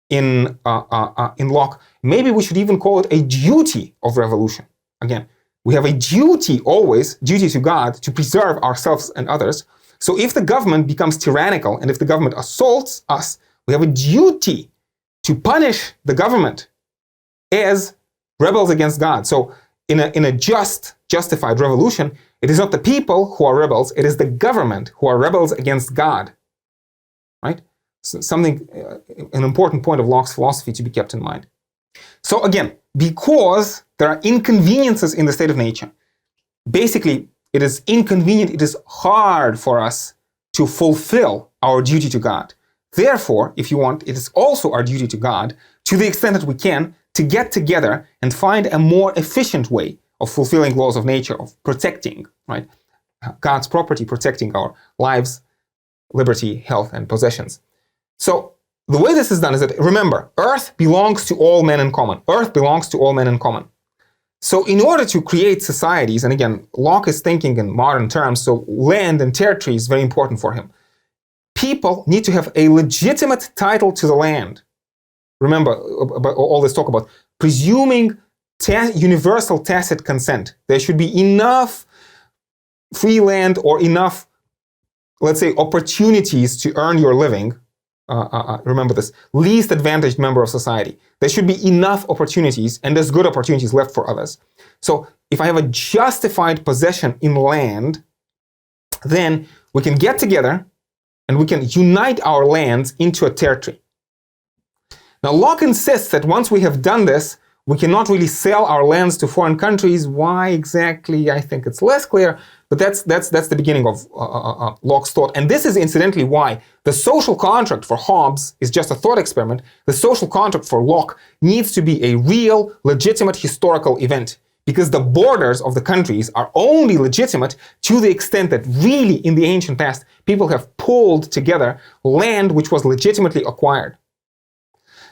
S1: in Locke. Maybe we should even call it a duty of revolution. Again, we have a duty always, duty to God, to preserve ourselves and others. So if the government becomes tyrannical and if the government assaults us, we have a duty to punish the government as rebels against God. So in a justified revolution, it is not the people who are rebels, it is the government who are rebels against God. Right? So an important point of Locke's philosophy to be kept in mind. So again, because there are inconveniences in the state of nature, basically it is inconvenient, it is hard for us to fulfill our duty to God. Therefore, if you want, it is also our duty to God, to the extent that we can, to get together and find a more efficient way of fulfilling laws of nature, of protecting, right, God's property, protecting our lives, liberty, health, and possessions. So the way this is done is that, remember, earth belongs to all men in common. Earth belongs to all men in common. So in order to create societies, and again, Locke is thinking in modern terms, so land and territory is very important for him. People need to have a legitimate title to the land. Remember about all this talk about presuming universal tacit consent. There should be enough free land or enough, let's say, opportunities to earn your living. Remember this, least advantaged member of society. There should be enough opportunities, and there's good opportunities left for others. So if I have a justified possession in land, then we can get together and we can unite our lands into a territory. Now, Locke insists that once we have done this, we cannot really sell our lands to foreign countries. Why exactly? I think it's less clear, but that's the beginning of Locke's thought. And this is incidentally why the social contract for Hobbes is just a thought experiment. The social contract for Locke needs to be a real, legitimate historical event, because the borders of the countries are only legitimate to the extent that really in the ancient past, people have pulled together land which was legitimately acquired.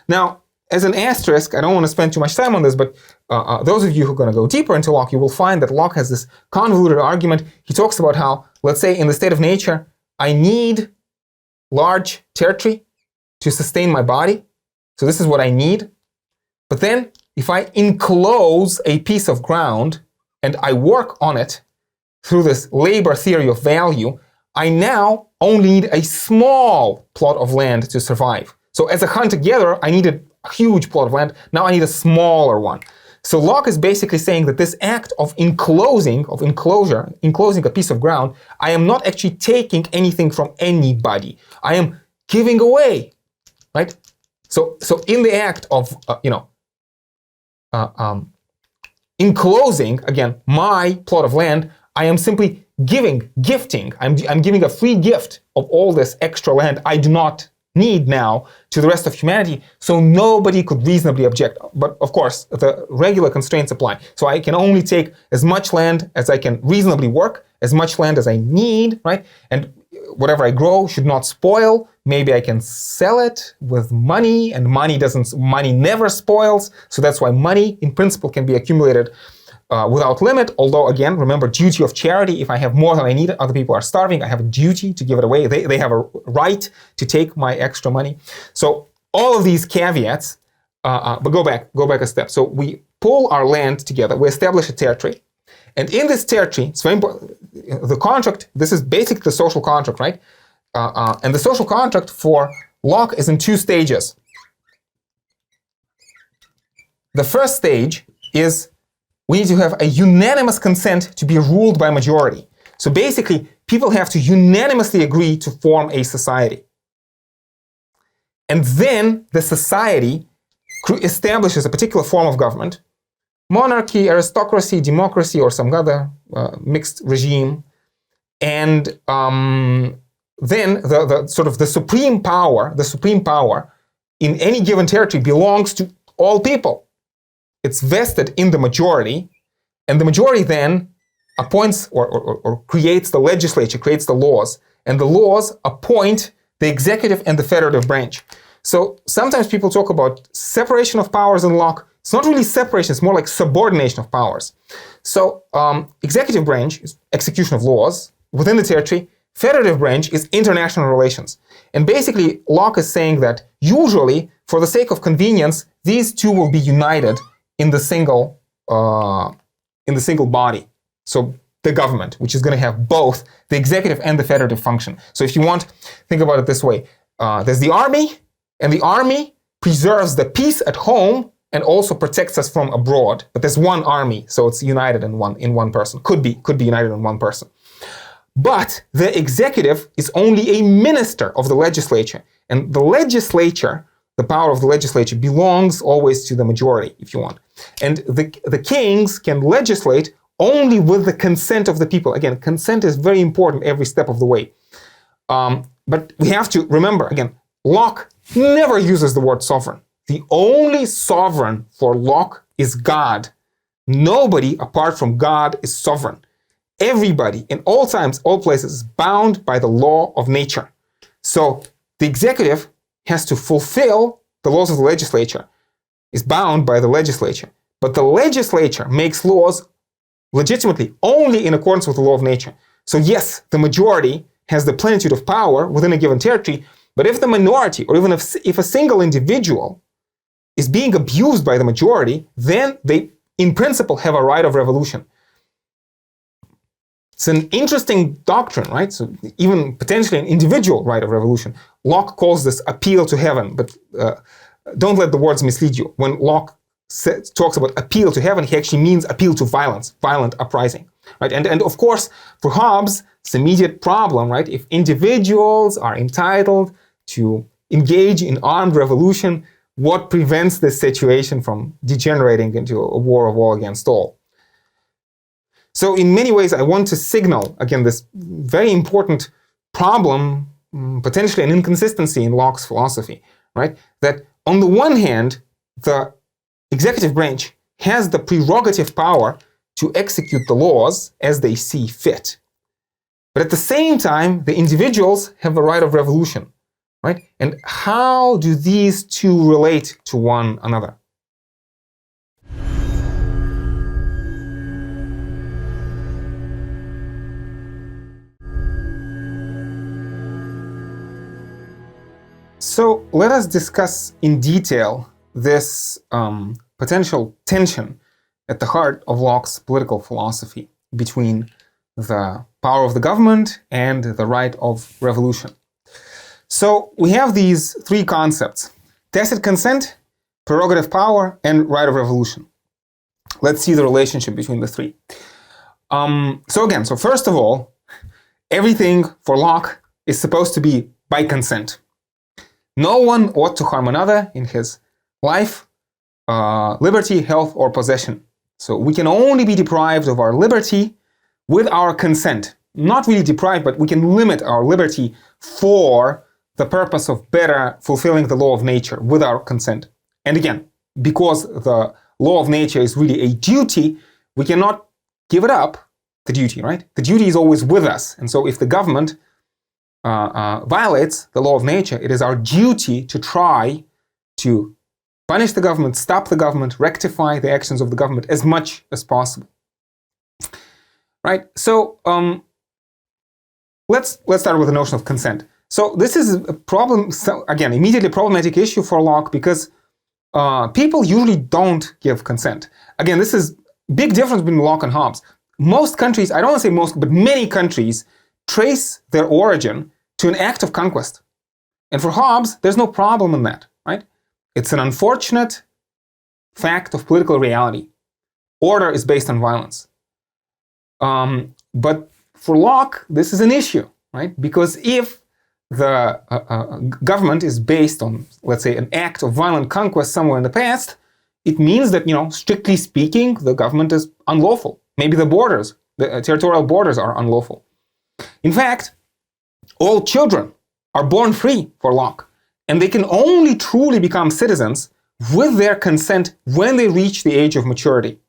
S1: Now, as an asterisk, I don't want to spend too much time on this, but those of you who are going to go deeper into Locke, you will find that Locke has this convoluted argument. He talks about how, let's say in the state of nature, I need large territory to sustain my body. So this is what I need. But then if I enclose a piece of ground and I work on it through this labor theory of value, I now only need a small plot of land to survive. So as a hunter-gatherer, I needed a huge plot of land. Now I need a smaller one. So Locke is basically saying that this act of enclosing a piece of ground, I am not actually taking anything from anybody. I am giving away, right? So in the act of, enclosing, again, my plot of land, I am simply gifting. I'm giving a free gift of all this extra land I do not need now to the rest of humanity, so nobody could reasonably object. But of course, the regular constraints apply. So I can only take as much land as I can reasonably work, as much land as I need, right? And whatever I grow should not spoil. Maybe I can sell it with money, and money never spoils. So that's why money, in principle, can be accumulated without limit. Although, again, remember, duty of charity. If I have more than I need, other people are starving, I have a duty to give it away. They have a right to take my extra money. So all of these caveats, but go back a step. So we pull our land together, we establish a territory. And in this territory, it's very important, the contract, this is basically the social contract, right? And the social contract for Locke is in two stages. The first stage is we need to have a unanimous consent to be ruled by majority. So basically, people have to unanimously agree to form a society. And then the society establishes a particular form of government, monarchy, aristocracy, democracy, or some other mixed regime. And then the supreme power in any given territory belongs to all people. It's vested in the majority, and the majority then appoints or creates the legislature, creates the laws, and the laws appoint the executive and the federative branch. So sometimes people talk about separation of powers in Locke. It's not really separation, it's more like subordination of powers. So executive branch is execution of laws within the territory. Federative branch is international relations. And basically, Locke is saying that usually, for the sake of convenience, these two will be united in the single body. So the government, which is going to have both the executive and the federative function. So if you want, think about it this way. There's the army, and the army preserves the peace at home and also protects us from abroad. But there's one army, so it's united in one person. Could be united in one person. But the executive is only a minister of the legislature. And the legislature, the power of the legislature, belongs always to the majority, if you want. And the kings can legislate only with the consent of the people. Again, consent is very important every step of the way. But we have to remember, again, Locke never uses the word sovereign. The only sovereign for Locke is God. Nobody apart from God is sovereign. Everybody, in all times, all places, is bound by the law of nature. So the executive has to fulfill the laws of the legislature, is bound by the legislature. But the legislature makes laws legitimately only in accordance with the law of nature. So yes, the majority has the plenitude of power within a given territory, but if the minority, or even if a single individual is being abused by the majority, then they, in principle, have a right of revolution. It's an interesting doctrine, right? So even potentially an individual right of revolution. Locke calls this appeal to heaven, but don't let the words mislead you. When Locke talks about appeal to heaven, he actually means appeal to violence, violent uprising, right? And of course, for Hobbes, it's an immediate problem, right? If individuals are entitled to engage in armed revolution, what prevents this situation from degenerating into a war of all against all? So in many ways, I want to signal, again, this very important problem, potentially an inconsistency in Locke's philosophy, right? That on the one hand, the executive branch has the prerogative power to execute the laws as they see fit. But at the same time, the individuals have a right of revolution, right? And how do these two relate to one another? So let us discuss in detail this potential tension at the heart of Locke's political philosophy between the power of the government, and the right of revolution. So we have these three concepts: tacit consent, prerogative power, and right of revolution. Let's see the relationship between the three. So first of all, everything for Locke is supposed to be by consent. No one ought to harm another in his life, liberty, health, or possession. So we can only be deprived of our liberty with our consent. Not really deprived, but we can limit our liberty for the purpose of better fulfilling the law of nature with our consent. And again, because the law of nature is really a duty, we cannot give it up, the duty, right? The duty is always with us. And so if the government violates the law of nature, it is our duty to try to punish the government, stop the government, rectify the actions of the government as much as possible. Right? So let's start with the notion of consent. So this is a problem, again, immediately problematic issue for Locke, because people usually don't give consent. Again, this is big difference between Locke and Hobbes. Most countries, I don't want to say most, but many countries trace their origin to an act of conquest. And for Hobbes, there's no problem in that, right? It's an unfortunate fact of political reality. Order is based on violence. But for Locke, this is an issue, right? Because if the government is based on, let's say, an act of violent conquest somewhere in the past, it means that, strictly speaking, the government is unlawful. Maybe the borders, the territorial borders are unlawful. In fact, all children are born free for Locke, and they can only truly become citizens with their consent when they reach the age of maturity.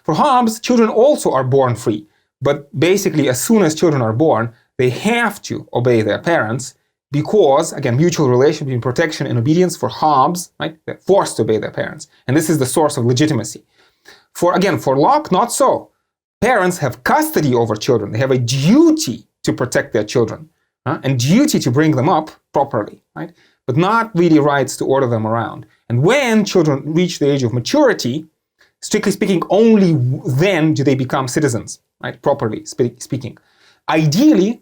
S1: For Hobbes, children also are born free, but basically as soon as children are born, they have to obey their parents because, again, mutual relation between protection and obedience for Hobbes, right? They're forced to obey their parents. And this is the source of legitimacy. For Locke, not so. Parents have custody over children. They have a duty to protect their children and duty to bring them up properly, right? But not really rights to order them around. And when children reach the age of maturity, strictly speaking, only then do they become citizens, right? Properly speaking. Ideally,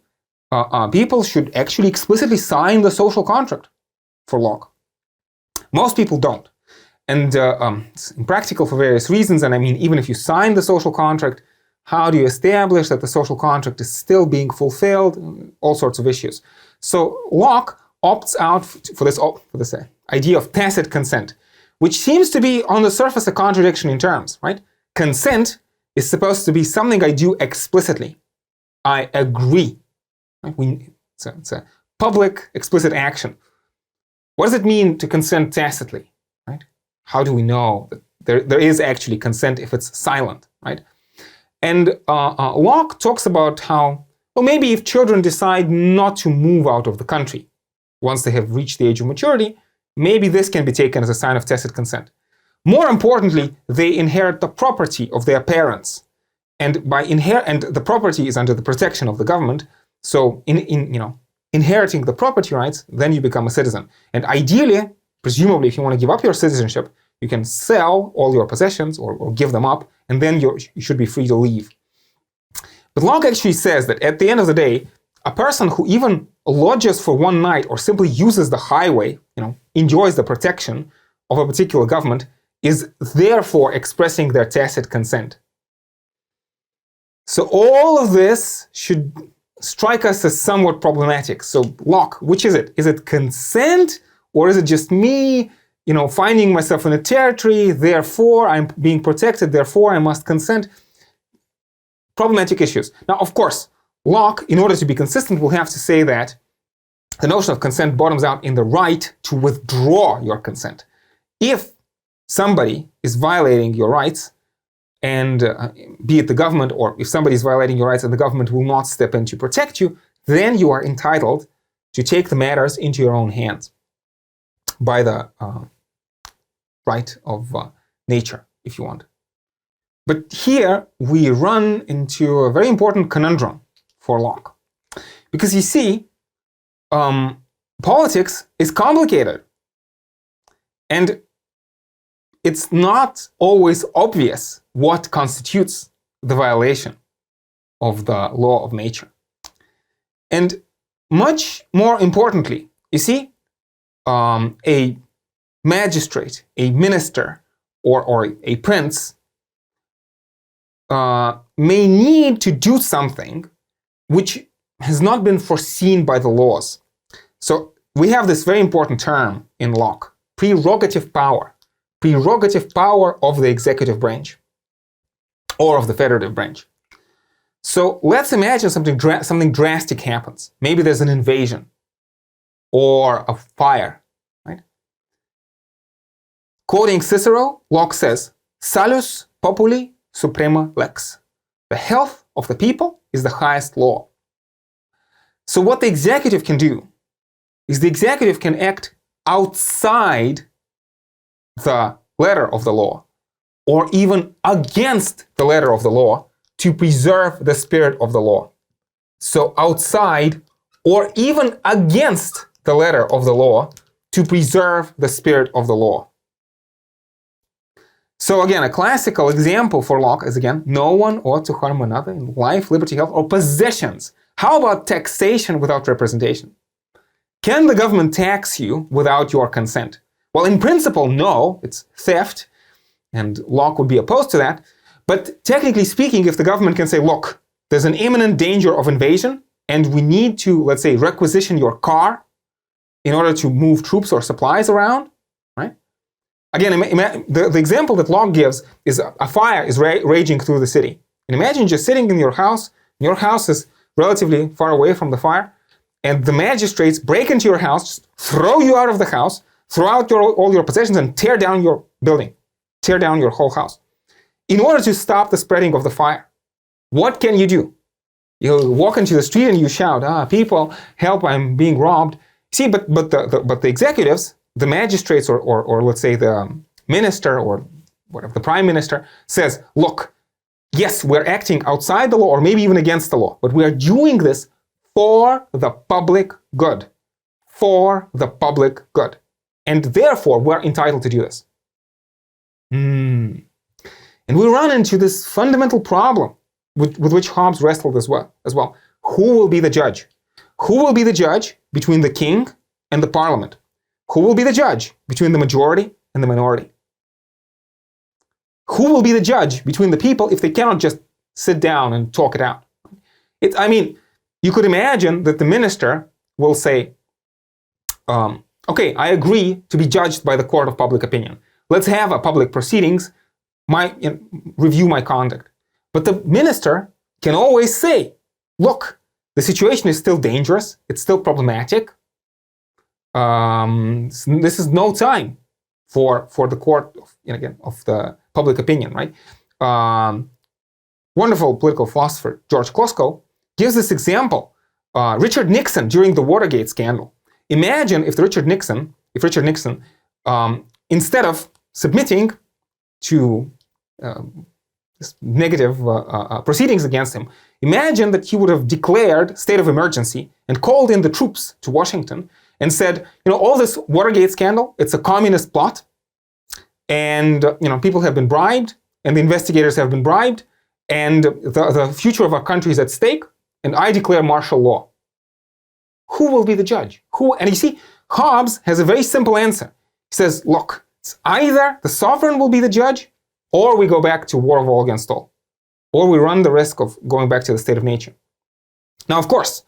S1: people should actually explicitly sign the social contract for Locke. Most people don't. And it's impractical for various reasons. And I mean, even if you sign the social contract, how do you establish that the social contract is still being fulfilled? All sorts of issues. So Locke opts out for this idea of tacit consent, which seems to be on the surface a contradiction in terms, right? Consent is supposed to be something I do explicitly. I agree. Right? It's a public, explicit action. What does it mean to consent tacitly? Right? How do we know that there is actually consent if it's silent? Right? And Locke talks about how, well, maybe if children decide not to move out of the country once they have reached the age of maturity, maybe this can be taken as a sign of tacit consent. More importantly, they inherit the property of their parents. And the property is under the protection of the government. So inheriting the property rights, then you become a citizen. And ideally, presumably, if you want to give up your citizenship, you can sell all your possessions or give them up, and then you should be free to leave. But Locke actually says that at the end of the day, a person who even lodges for one night or simply uses the highway, enjoys the protection of a particular government, is therefore expressing their tacit consent. So all of this should strike us as somewhat problematic. So Locke, which is it? Is it consent, or is it just me, finding myself in a territory, therefore I'm being protected, therefore I must consent? Problematic issues. Now, of course, Locke, in order to be consistent, will have to say that the notion of consent bottoms out in the right to withdraw your consent. If somebody is violating your rights, and be it the government, or if somebody is violating your rights and the government will not step in to protect you, then you are entitled to take the matters into your own hands by the right of nature, if you want. But here we run into a very important conundrum for Locke. Because you see, politics is complicated. And it's not always obvious what constitutes the violation. of the law of nature. And much more importantly, you see, a magistrate, a minister, or a prince may need to do something which has not been foreseen by the laws. So we have this very important term in Locke, prerogative power. Prerogative power of the executive branch or of the federative branch. So let's imagine something drastic happens. Maybe there's an invasion or a fire, right? Quoting Cicero, Locke says, "Salus populi suprema lex." The health of the people is the highest law. So what the executive can do is the executive can act outside the letter of the law, or even against the letter of the law, to preserve the spirit of the law. So outside or even against the letter of the law to preserve the spirit of the law. So again, a classical example for Locke is again, no one ought to harm another in life, liberty, health, or possessions. How about taxation without representation? Can the government tax you without your consent? Well, in principle, no, it's theft, and Locke would be opposed to that. But technically speaking, if the government can say, look, there's an imminent danger of invasion, and we need to, let's say, requisition your car in order to move troops or supplies around, right? Again, the example that Locke gives is a fire is raging through the city. And imagine just sitting in your house is relatively far away from the fire, and the magistrates break into your house, just throw you out of the house, throw out all your possessions, and tear down your building, tear down your whole house. In order to stop the spreading of the fire, what can you do? You walk into the street and you shout, people, help, I'm being robbed. See, but the executives, the magistrates, or let's say the minister or whatever, the prime minister says, look, yes, we're acting outside the law or maybe even against the law, but we are doing this for the public good. For the public good. And therefore, we're entitled to do this. And we run into this fundamental problem with which Hobbes wrestled as well. Who will be the judge? Who will be the judge between the king and the parliament? Who will be the judge between the majority and the minority? Who will be the judge between the people if they cannot just sit down and talk it out? You could imagine that the minister will say, okay, I agree to be judged by the court of public opinion. Let's have a public proceedings, review my conduct. But the minister can always say, look, the situation is still dangerous, it's still problematic. This is no time for the court of the public opinion, right? Wonderful political philosopher George Klosko gives this example. Richard Nixon during the Watergate scandal. Imagine if Richard Nixon, instead of submitting to negative proceedings against him, imagine that he would have declared state of emergency and called in the troops to Washington and said, all this Watergate scandal, it's a communist plot, and people have been bribed, and the investigators have been bribed, and the future of our country is at stake, and I declare martial law. Who will be the judge? Who? And you see, Hobbes has a very simple answer. He says, look, it's either the sovereign will be the judge, or we go back to war of all against all, or we run the risk of going back to the state of nature. Now, of course,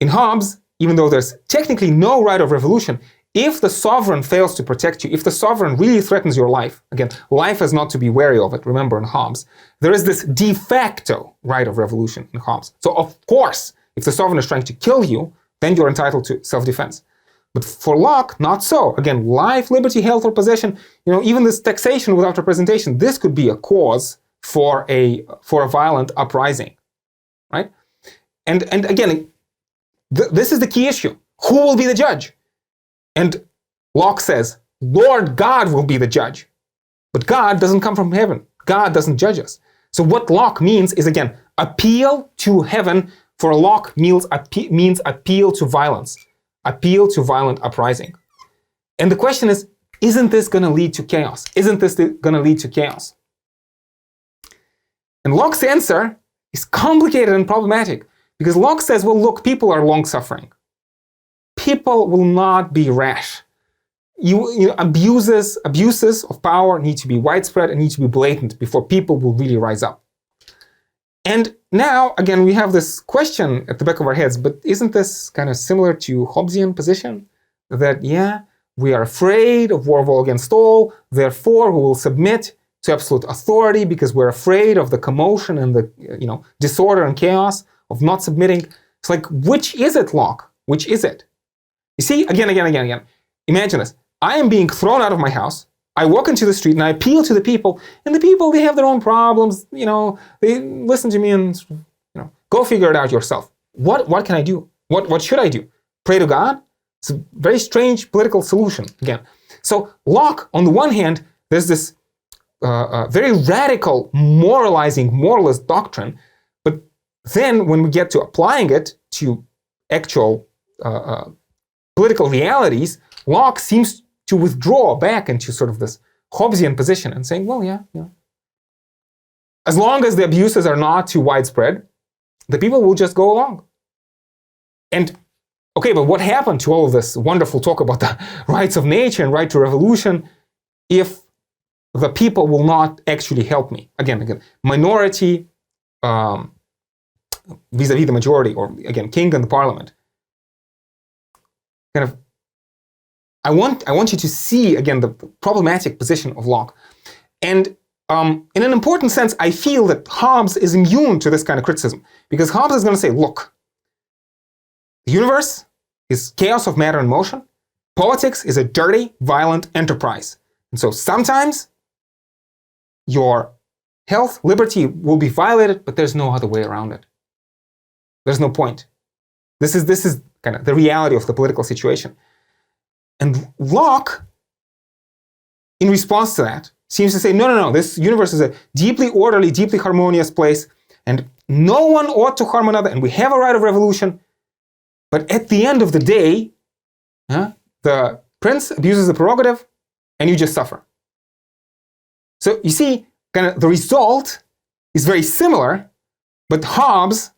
S1: in Hobbes, even though there's technically no right of revolution, if the sovereign fails to protect you, if the sovereign really threatens your life, again, life is not to be wary of it, remember in Hobbes, there is this de facto right of revolution in Hobbes. So of course, if the sovereign is trying to kill you, then you're entitled to self-defense. But for Locke, not so. Again, life, liberty, health, or possession, even this taxation without representation, this could be a cause for a violent uprising, right? And again, this is the key issue. Who will be the judge? And Locke says, Lord God will be the judge. But God doesn't come from heaven. God doesn't judge us. So what Locke means is, again, appeal to heaven. For Locke means appeal to violence, appeal to violent uprising. And the question is, isn't this going to lead to chaos? Isn't this going to lead to chaos? And Locke's answer is complicated and problematic because Locke says, well, look, people are long-suffering. People will not be rash. Abuses of power need to be widespread and need to be blatant before people will really rise up. And now, again, we have this question at the back of our heads, but isn't this kind of similar to Hobbesian position? That, yeah, we are afraid of war of all against all, therefore we will submit to absolute authority because we're afraid of the commotion and the disorder and chaos of not submitting. It's like, which is it, Locke? Which is it? You see, again. Imagine this. I am being thrown out of my house. I walk into the street and I appeal to the people, and the people, they have their own problems. They listen to me and, go figure it out yourself. What can I do? What should I do? Pray to God? It's a very strange political solution, again. So Locke, on the one hand, there's this very radical moralist doctrine, but then when we get to applying it to actual political realities, Locke seems to withdraw back into sort of this Hobbesian position and saying, well, yeah. As long as the abuses are not too widespread, the people will just go along. And okay, but what happened to all of this wonderful talk about the rights of nature and right to revolution if the people will not actually help me? Again, minority vis-a-vis the majority, or again, king and the parliament. Kind of, I want you to see, again, the problematic position of Locke. And in an important sense, I feel that Hobbes is immune to this kind of criticism, because Hobbes is going to say, look, the universe is chaos of matter and motion. Politics is a dirty, violent enterprise. And so sometimes your health, liberty will be violated, but there's no other way around it. There's no point. This is kind of the reality of the political situation. And Locke, in response to that, seems to say, no, this universe is a deeply orderly, deeply harmonious place, and no one ought to harm another, and we have a right of revolution. But at the end of the day, the prince abuses the prerogative, and you just suffer. So you see, kind of the result is very similar, but Hobbes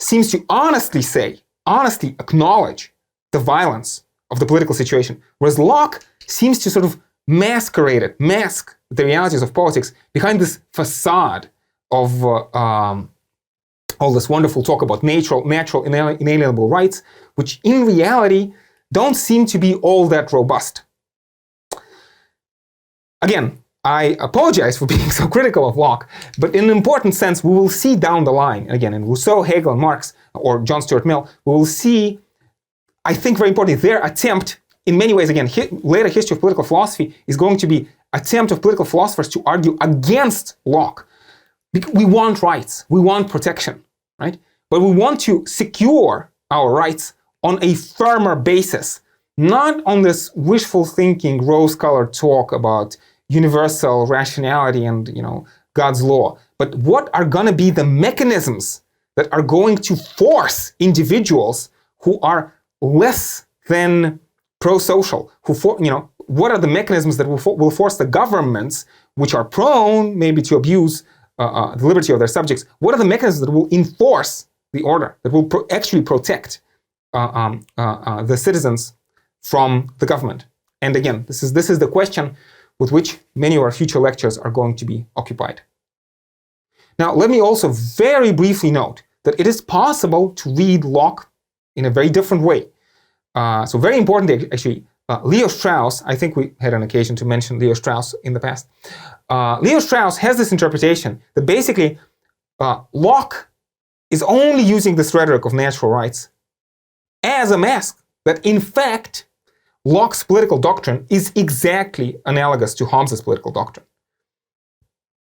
S1: seems to honestly acknowledge the violence of the political situation, whereas Locke seems to sort of mask the realities of politics behind this facade of all this wonderful talk about natural inalienable rights, which in reality don't seem to be all that robust. Again, I apologize for being so critical of Locke, but in an important sense, we will see down the line, again, in Rousseau, Hegel, and Marx, or John Stuart Mill, we will see, I think very important, their attempt, in many ways, again, later history of political philosophy is going to be attempt of political philosophers to argue against Locke. We want rights, we want protection, right? But we want to secure our rights on a firmer basis, not on this wishful thinking, rose-colored talk about universal rationality and, God's law. But what are going to be the mechanisms that are going to force individuals who are less than pro-social, what are the mechanisms that will force the governments, which are prone maybe to abuse the liberty of their subjects, what are the mechanisms that will enforce the order, that will actually protect the citizens from the government? And again, this is the question with which many of our future lectures are going to be occupied. Now, let me also very briefly note that it is possible to read Locke in a very different way. So very important, actually, Leo Strauss, I think we had an occasion to mention Leo Strauss in the past. Leo Strauss has this interpretation that basically Locke is only using this rhetoric of natural rights as a mask, that in fact, Locke's political doctrine is exactly analogous to Hobbes's political doctrine,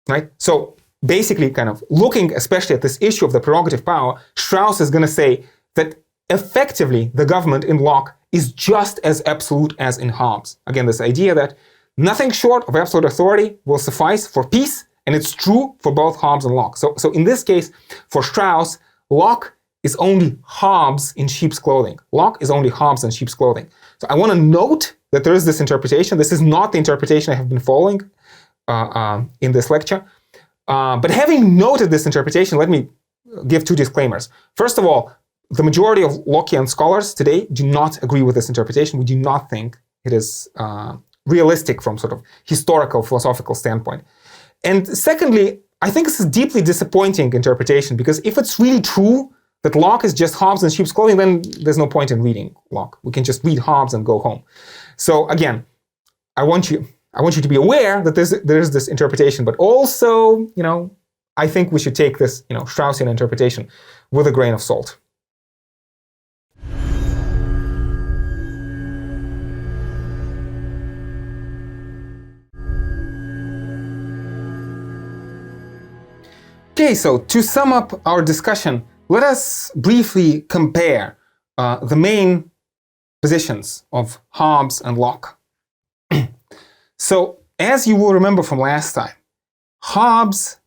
S1: right? So basically, kind of looking especially at this issue of the prerogative power, Strauss is going to say that effectively the government in Locke is just as absolute as in Hobbes. Again, this idea that nothing short of absolute authority will suffice for peace, and it's true for both Hobbes and Locke. So in this case, for Strauss, Locke is only Hobbes in sheep's clothing. Locke is only Hobbes in sheep's clothing. So I want to note that there is this interpretation. This is not the interpretation I have been following in this lecture. But having noted this interpretation, let me give two disclaimers. First of all, the majority of Lockean scholars today do not agree with this interpretation. We do not think it is realistic from sort of historical, philosophical standpoint. And secondly, I think this is a deeply disappointing interpretation, because if it's really true that Locke is just Hobbes in sheep's clothing, then there's no point in reading Locke. We can just read Hobbes and go home. So again, I want you to be aware that there is this interpretation, but also, I think we should take this, Straussian interpretation with a grain of salt. Okay, so to sum up our discussion, let us briefly compare the main positions of Hobbes and Locke. So, as you will remember from last time, Hobbes,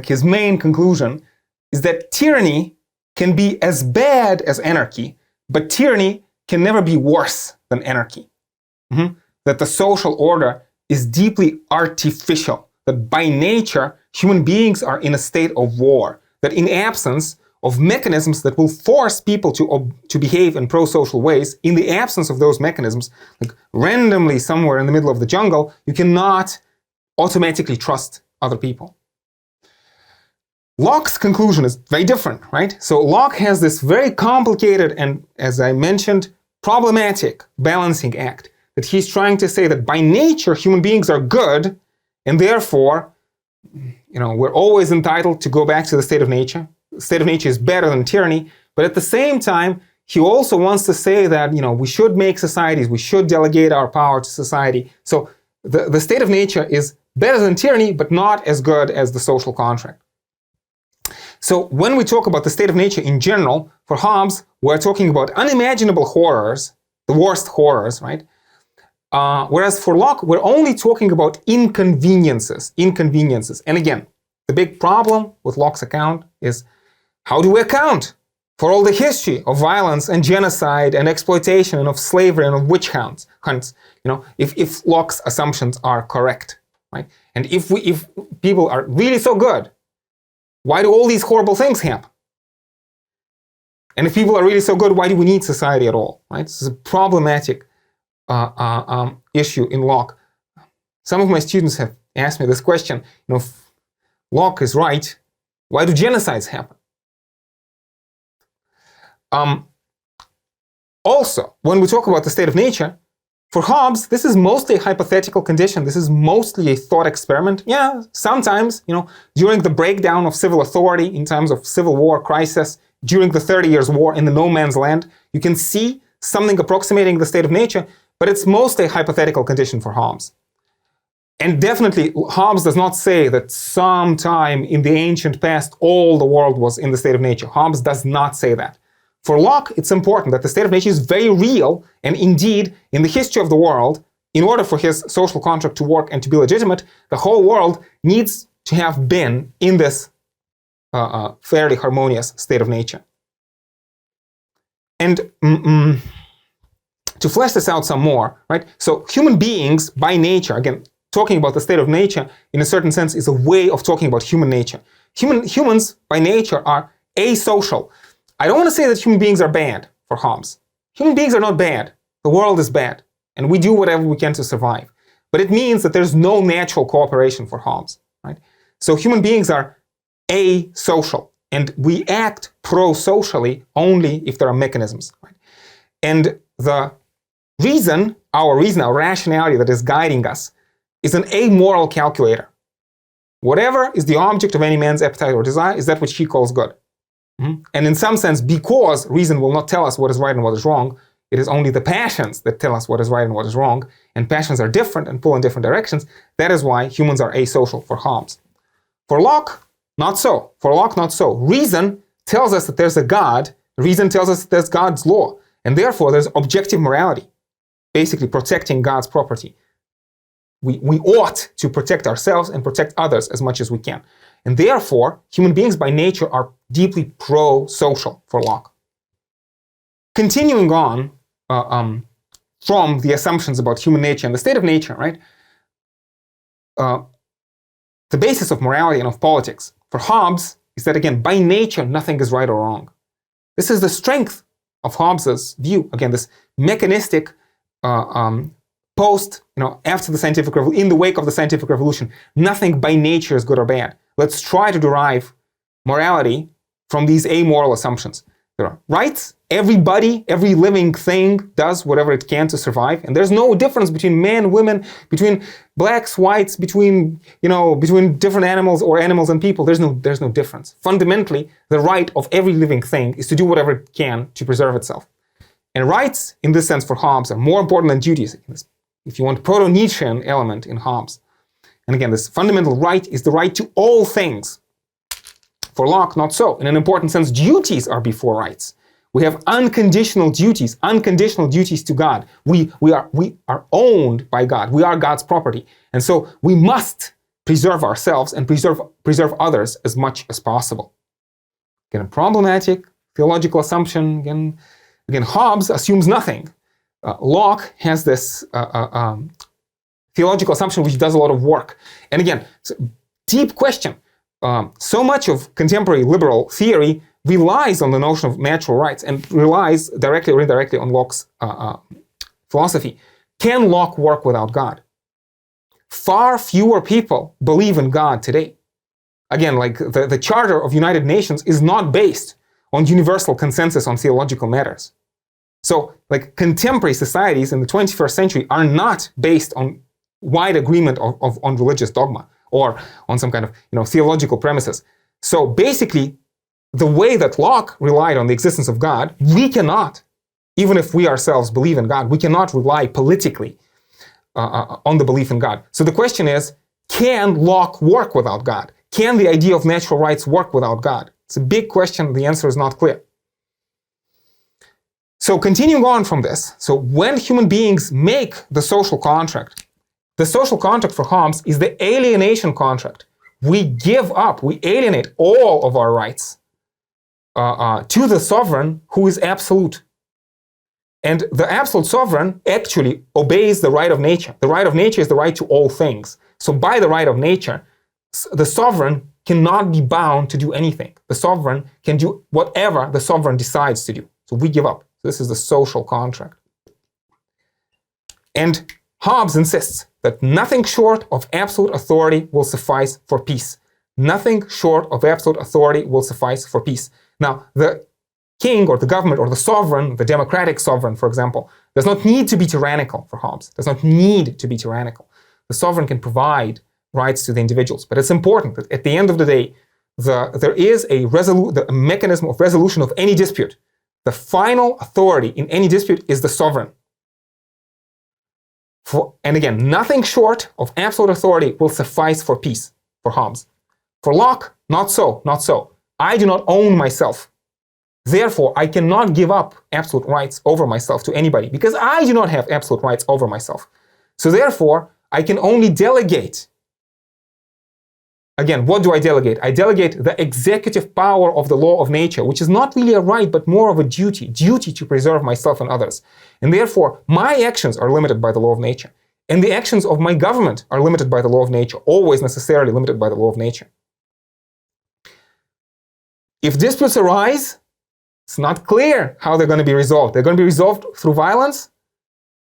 S1: his main conclusion is that tyranny can be as bad as anarchy, but tyranny can never be worse than anarchy. That the social order is deeply artificial, that by nature, human beings are in a state of war, that in absence of mechanisms that will force people to behave in pro-social ways, in the absence of those mechanisms, like randomly somewhere in the middle of the jungle, you cannot automatically trust other people. Locke's conclusion is very different, right? So Locke has this very complicated and, as I mentioned, problematic balancing act, that he's trying to say that by nature human beings are good, and therefore, we're always entitled to go back to the state of nature. The state of nature is better than tyranny, but at the same time, he also wants to say that, we should make societies, we should delegate our power to society. So the state of nature is better than tyranny, but not as good as the social contract. So when we talk about the state of nature in general, for Hobbes, we're talking about unimaginable horrors, the worst horrors, right? Whereas for Locke, we're only talking about inconveniences. And again, the big problem with Locke's account is, how do we account for all the history of violence and genocide and exploitation and of slavery and of witch hunts? If Locke's assumptions are correct, right? And if people are really so good, why do all these horrible things happen? And if people are really so good, why do we need society at all? Right? This is a problematic issue in Locke. Some of my students have asked me this question, if Locke is right, why do genocides happen? Also, when we talk about the state of nature, for Hobbes, this is mostly a hypothetical condition. This is mostly a thought experiment. Yeah, sometimes, during the breakdown of civil authority in times of civil war crisis, during the 30 Years' War in the no man's land, you can see something approximating the state of nature, but it's mostly a hypothetical condition for Hobbes. And definitely, Hobbes does not say that sometime in the ancient past, all the world was in the state of nature. Hobbes does not say that. For Locke, it's important that the state of nature is very real, and indeed, in the history of the world, in order for his social contract to work and to be legitimate, the whole world needs to have been in this fairly harmonious state of nature. And to flesh this out some more, right? So human beings, by nature, again, talking about the state of nature, in a certain sense, is a way of talking about human nature. Humans, by nature, are asocial. I don't want to say that human beings are bad for Hobbes. Human beings are not bad. The world is bad. And we do whatever we can to survive. But it means that there's no natural cooperation for Hobbes, right? So human beings are asocial. And we act pro-socially only if there are mechanisms, right? And the reason, our rationality that is guiding us, is an amoral calculator. Whatever is the object of any man's appetite or desire is that which he calls good. And in some sense, because reason will not tell us what is right and what is wrong, it is only the passions that tell us what is right and what is wrong, and passions are different and pull in different directions. That is why humans are asocial for Hobbes. For Locke, not so. For Locke, not so. Reason tells us that there's a God. Reason tells us that there's God's law. And therefore, there's objective morality, basically protecting God's property. We ought to protect ourselves and protect others as much as we can. And therefore, human beings by nature are deeply pro-social for Locke. Continuing on from the assumptions about human nature and the state of nature, right? The basis of morality and of politics for Hobbes is that, again, by nature, nothing is right or wrong. This is the strength of Hobbes's view. Again, this mechanistic after the scientific revolution, in the wake of the scientific revolution, nothing by nature is good or bad. Let's try to derive morality from these amoral assumptions. There are rights. Everybody, every living thing does whatever it can to survive. And there's no difference between men, women, between blacks, whites, between different animals or animals and people. There's no difference. Fundamentally, the right of every living thing is to do whatever it can to preserve itself. And rights, in this sense, for Hobbes, are more important than duties. If you want, proto-Nietzschean element in Hobbes. And again, this fundamental right is the right to all things. For Locke, not so. In an important sense, duties are before rights. We have unconditional duties to God. We are owned by God. We are God's property. And so we must preserve ourselves and preserve others as much as possible. Again, a problematic theological assumption. Again, Hobbes assumes nothing. Locke has this theological assumption which does a lot of work. And again, it's a deep question. So much of contemporary liberal theory relies on the notion of natural rights and relies directly or indirectly on Locke's philosophy. Can Locke work without God? Far fewer people believe in God today. Again, like the Charter of United Nations is not based on universal consensus on theological matters. So, like, contemporary societies in the 21st century are not based on wide agreement on religious dogma or on some kind of theological premises. So basically, the way that Locke relied on the existence of God, we cannot, even if we ourselves believe in God, we cannot rely politically on the belief in God. So the question is, can Locke work without God? Can the idea of natural rights work without God? It's a big question. The answer is not clear. So continuing on from this, so when human beings make the social contract for Hobbes is the alienation contract. We give up, we alienate all of our rights to the sovereign who is absolute. And the absolute sovereign actually obeys the right of nature. The right of nature is the right to all things. So by the right of nature, the sovereign cannot be bound to do anything. The sovereign can do whatever the sovereign decides to do. So we give up. This is the social contract. And Hobbes insists that nothing short of absolute authority will suffice for peace. Nothing short of absolute authority will suffice for peace. Now, the king or the government or the sovereign, the democratic sovereign, for example, does not need to be tyrannical for Hobbes. Does not need to be tyrannical. The sovereign can provide rights to the individuals. But it's important that at the end of the day, there is a mechanism of resolution of any dispute. The final authority in any dispute is the sovereign. And again, nothing short of absolute authority will suffice for peace, for Hobbes. For Locke, not so, not so. I do not own myself. Therefore, I cannot give up absolute rights over myself to anybody because I do not have absolute rights over myself. So therefore, I can only delegate. Again, what do I delegate? I delegate the executive power of the law of nature, which is not really a right, but more of a duty to preserve myself and others. And therefore, my actions are limited by the law of nature. And the actions of my government are limited by the law of nature, always necessarily limited by the law of nature. If disputes arise, it's not clear how they're going to be resolved. They're going to be resolved through violence?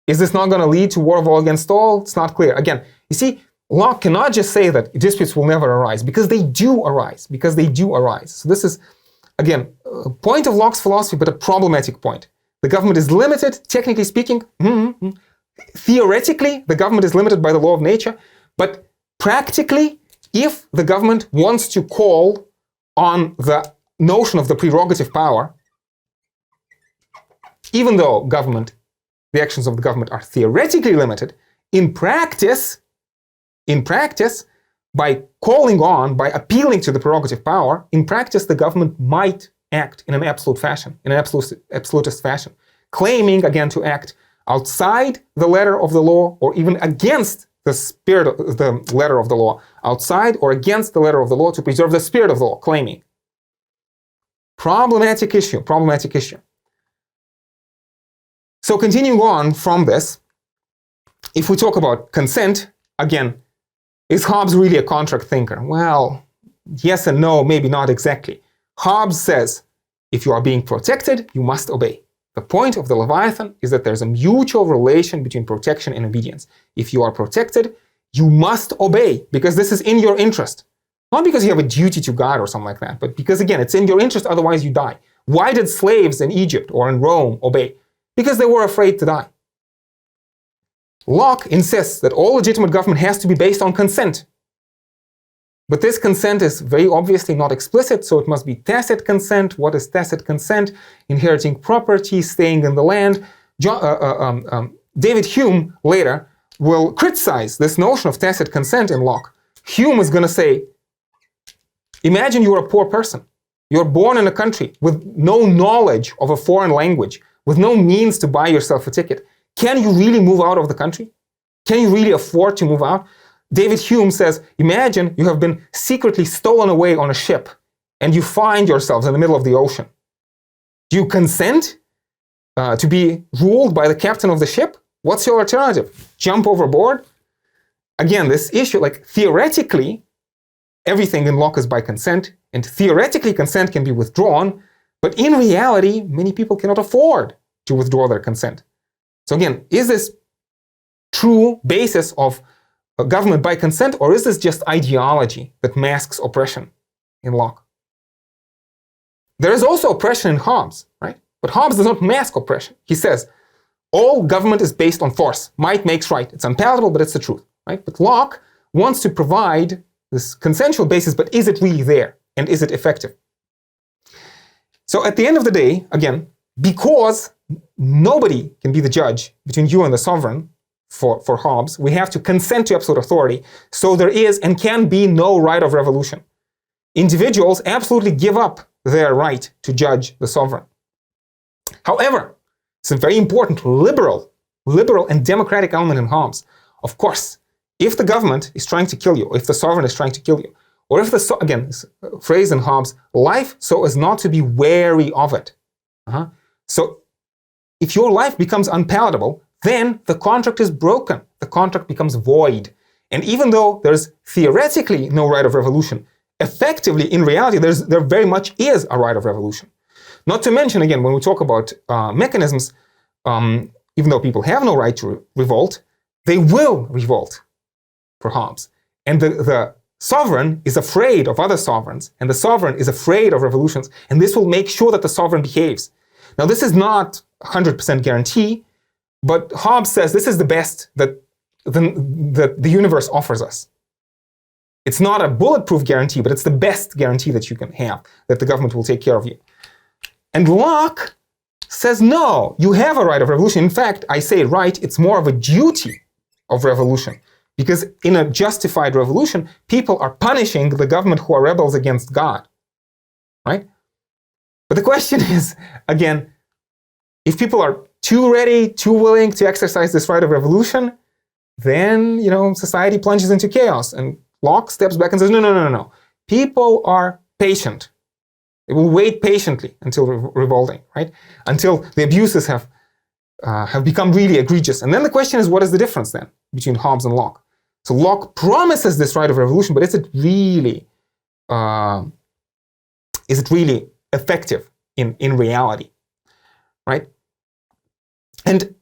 S1: Is this not going to lead to war of all against all? It's not clear. Again, you see, Locke cannot just say that disputes will never arise, because they do arise, So this is, again, a point of Locke's philosophy, but a problematic point. The government is limited, technically speaking. Theoretically, the government is limited by the law of nature, but practically, if the government wants to call on the notion of the prerogative power, even though the actions of the government are theoretically limited, in practice, by by appealing to the prerogative power, in practice, the government might act in an absolute fashion, in an absolutist fashion, claiming, again, to act outside the letter of the law or even against the spirit of the letter of the law, outside or against the letter of the law to preserve the spirit of the law, claiming. Problematic issue. So continuing on from this, if we talk about consent, again, is Hobbes really a contract thinker? Well, yes and no, maybe not exactly. Hobbes says, if you are being protected, you must obey. The point of the Leviathan is that there's a mutual relation between protection and obedience. If you are protected, you must obey, because this is in your interest. Not because you have a duty to God or something like that, but because, again, it's in your interest, otherwise you die. Why did slaves in Egypt or in Rome obey? Because they were afraid to die. Locke insists that all legitimate government has to be based on consent. But this consent is very obviously not explicit, so it must be tacit consent. What is tacit consent? Inheriting property, staying in the land. David Hume later will criticize this notion of tacit consent in Locke. Hume is going to say, imagine you're a poor person. You're born in a country with no knowledge of a foreign language, with no means to buy yourself a ticket. Can you really move out of the country? Can you really afford to move out? David Hume says, imagine you have been secretly stolen away on a ship and you find yourselves in the middle of the ocean. Do you consent to be ruled by the captain of the ship? What's your alternative? Jump overboard? Again, this issue, like theoretically, everything in Locke is by consent, and theoretically consent can be withdrawn, but in reality, many people cannot afford to withdraw their consent. So again, is this true basis of a government by consent, or is this just ideology that masks oppression in Locke? There is also oppression in Hobbes, right? But Hobbes does not mask oppression. He says, all government is based on force. Might makes right. It's unpalatable, but it's the truth, right? But Locke wants to provide this consensual basis, but is it really there? And is it effective? So at the end of the day, again, because nobody can be the judge between you and the sovereign, for Hobbes, we have to consent to absolute authority, so there is and can be no right of revolution. Individuals absolutely give up their right to judge the sovereign. However, it's a very important liberal and democratic element in Hobbes. Of course, if the government is trying to kill you, if the sovereign is trying to kill you, or if again, this phrase in Hobbes, life so as not to be wary of it. So if your life becomes unpalatable, then the contract is broken. The contract becomes void. And even though there's theoretically no right of revolution, effectively, in reality, there very much is a right of revolution. Not to mention, again, when we talk about mechanisms, even though people have no right to revolt, they will revolt for Hobbes. And the sovereign is afraid of other sovereigns, and the sovereign is afraid of revolutions, and this will make sure that the sovereign behaves. Now, this is not 100% guarantee, but Hobbes says this is the best that the universe offers us. It's not a bulletproof guarantee, but it's the best guarantee that you can have, that the government will take care of you. And Locke says, no, you have a right of revolution. In fact, I say right, it's more of a duty of revolution. Because in a justified revolution, people are punishing the government who are rebels against God, right? But the question is, again, if people are too ready, too willing to exercise this right of revolution, then, society plunges into chaos. And Locke steps back and says, no. People are patient. They will wait patiently until revolting, right? Until the abuses have become really egregious. And then the question is, what is the difference then between Hobbes and Locke? So Locke promises this right of revolution, but is it really effective in reality, right? And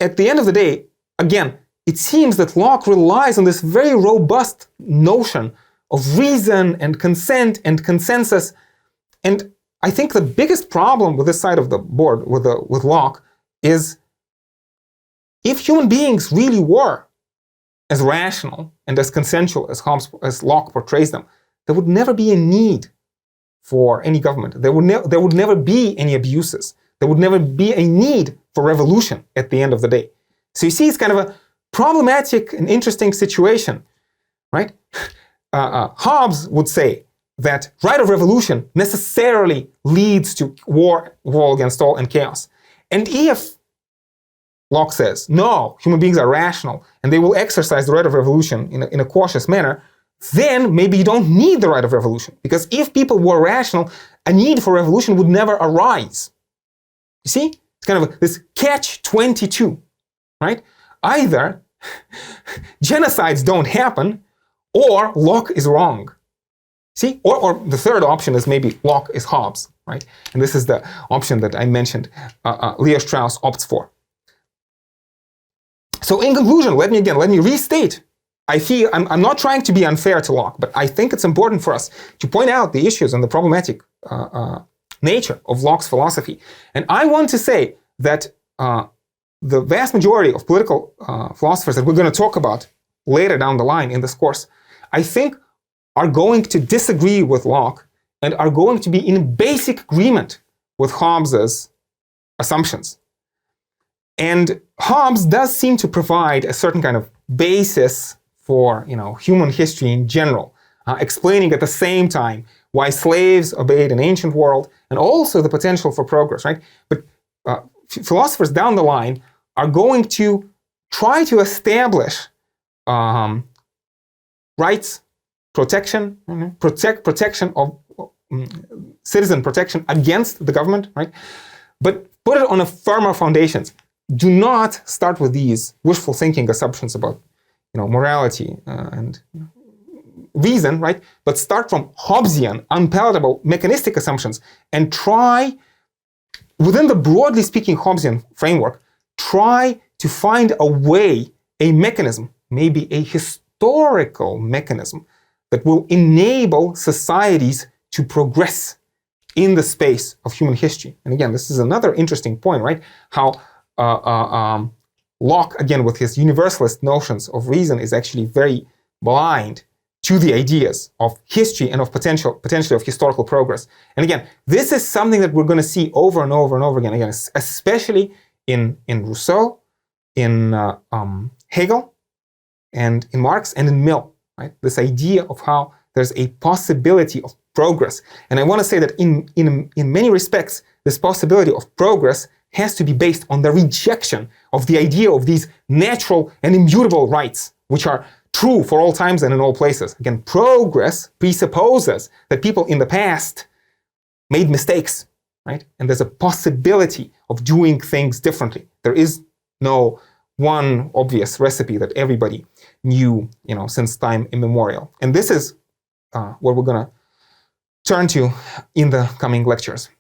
S1: at the end of the day, again, it seems that Locke relies on this very robust notion of reason and consent and consensus. And I think the biggest problem with this side of the board, with Locke, is if human beings really were as rational and as consensual as Locke portrays them, there would never be a need for any government. There would never be any abuses. There would never be a need for revolution at the end of the day. So you see, it's kind of a problematic and interesting situation, right? Hobbes would say that right of revolution necessarily leads to war against all and chaos. And if Locke says, no, human beings are rational and they will exercise the right of revolution in a cautious manner, then maybe you don't need the right of revolution. Because if people were rational, a need for revolution would never arise. You see? It's kind of this catch-22, right? Either genocides don't happen, or Locke is wrong. See, or the third option is maybe Locke is Hobbes, right? And this is the option that I mentioned Leo Strauss opts for. So in conclusion, let me restate. I feel I'm not trying to be unfair to Locke, but I think it's important for us to point out the issues and the problematic nature of Locke's philosophy. And I want to say that the vast majority of political philosophers that we're going to talk about later down the line in this course, I think are going to disagree with Locke and are going to be in basic agreement with Hobbes's assumptions. And Hobbes does seem to provide a certain kind of basis for, human history in general, explaining at the same time why slaves obeyed an ancient world and also the potential for progress, right? But philosophers down the line are going to try to establish rights, protection, protection of citizen protection against the government, right? But put it on a firmer foundations. Do not start with these wishful thinking assumptions about, morality and reason, right? But start from Hobbesian, unpalatable, mechanistic assumptions and try, within the broadly speaking Hobbesian framework, try to find a way, a mechanism, maybe a historical mechanism that will enable societies to progress in the space of human history. And again, this is another interesting point, right? How Locke, again, with his universalist notions of reason, is actually very blind to the ideas of history and of potentially of historical progress. And again, this is something that we're going to see over and over and over again, especially in Rousseau, in Hegel, and in Marx, and in Mill, right? This idea of how there's a possibility of progress. And I want to say that in many respects, this possibility of progress has to be based on the rejection of the idea of these natural and immutable rights, which are true for all times and in all places. Again, progress presupposes that people in the past made mistakes, right? And there's a possibility of doing things differently. There is no one obvious recipe that everybody knew, since time immemorial. And this is what we're going to turn to in the coming lectures.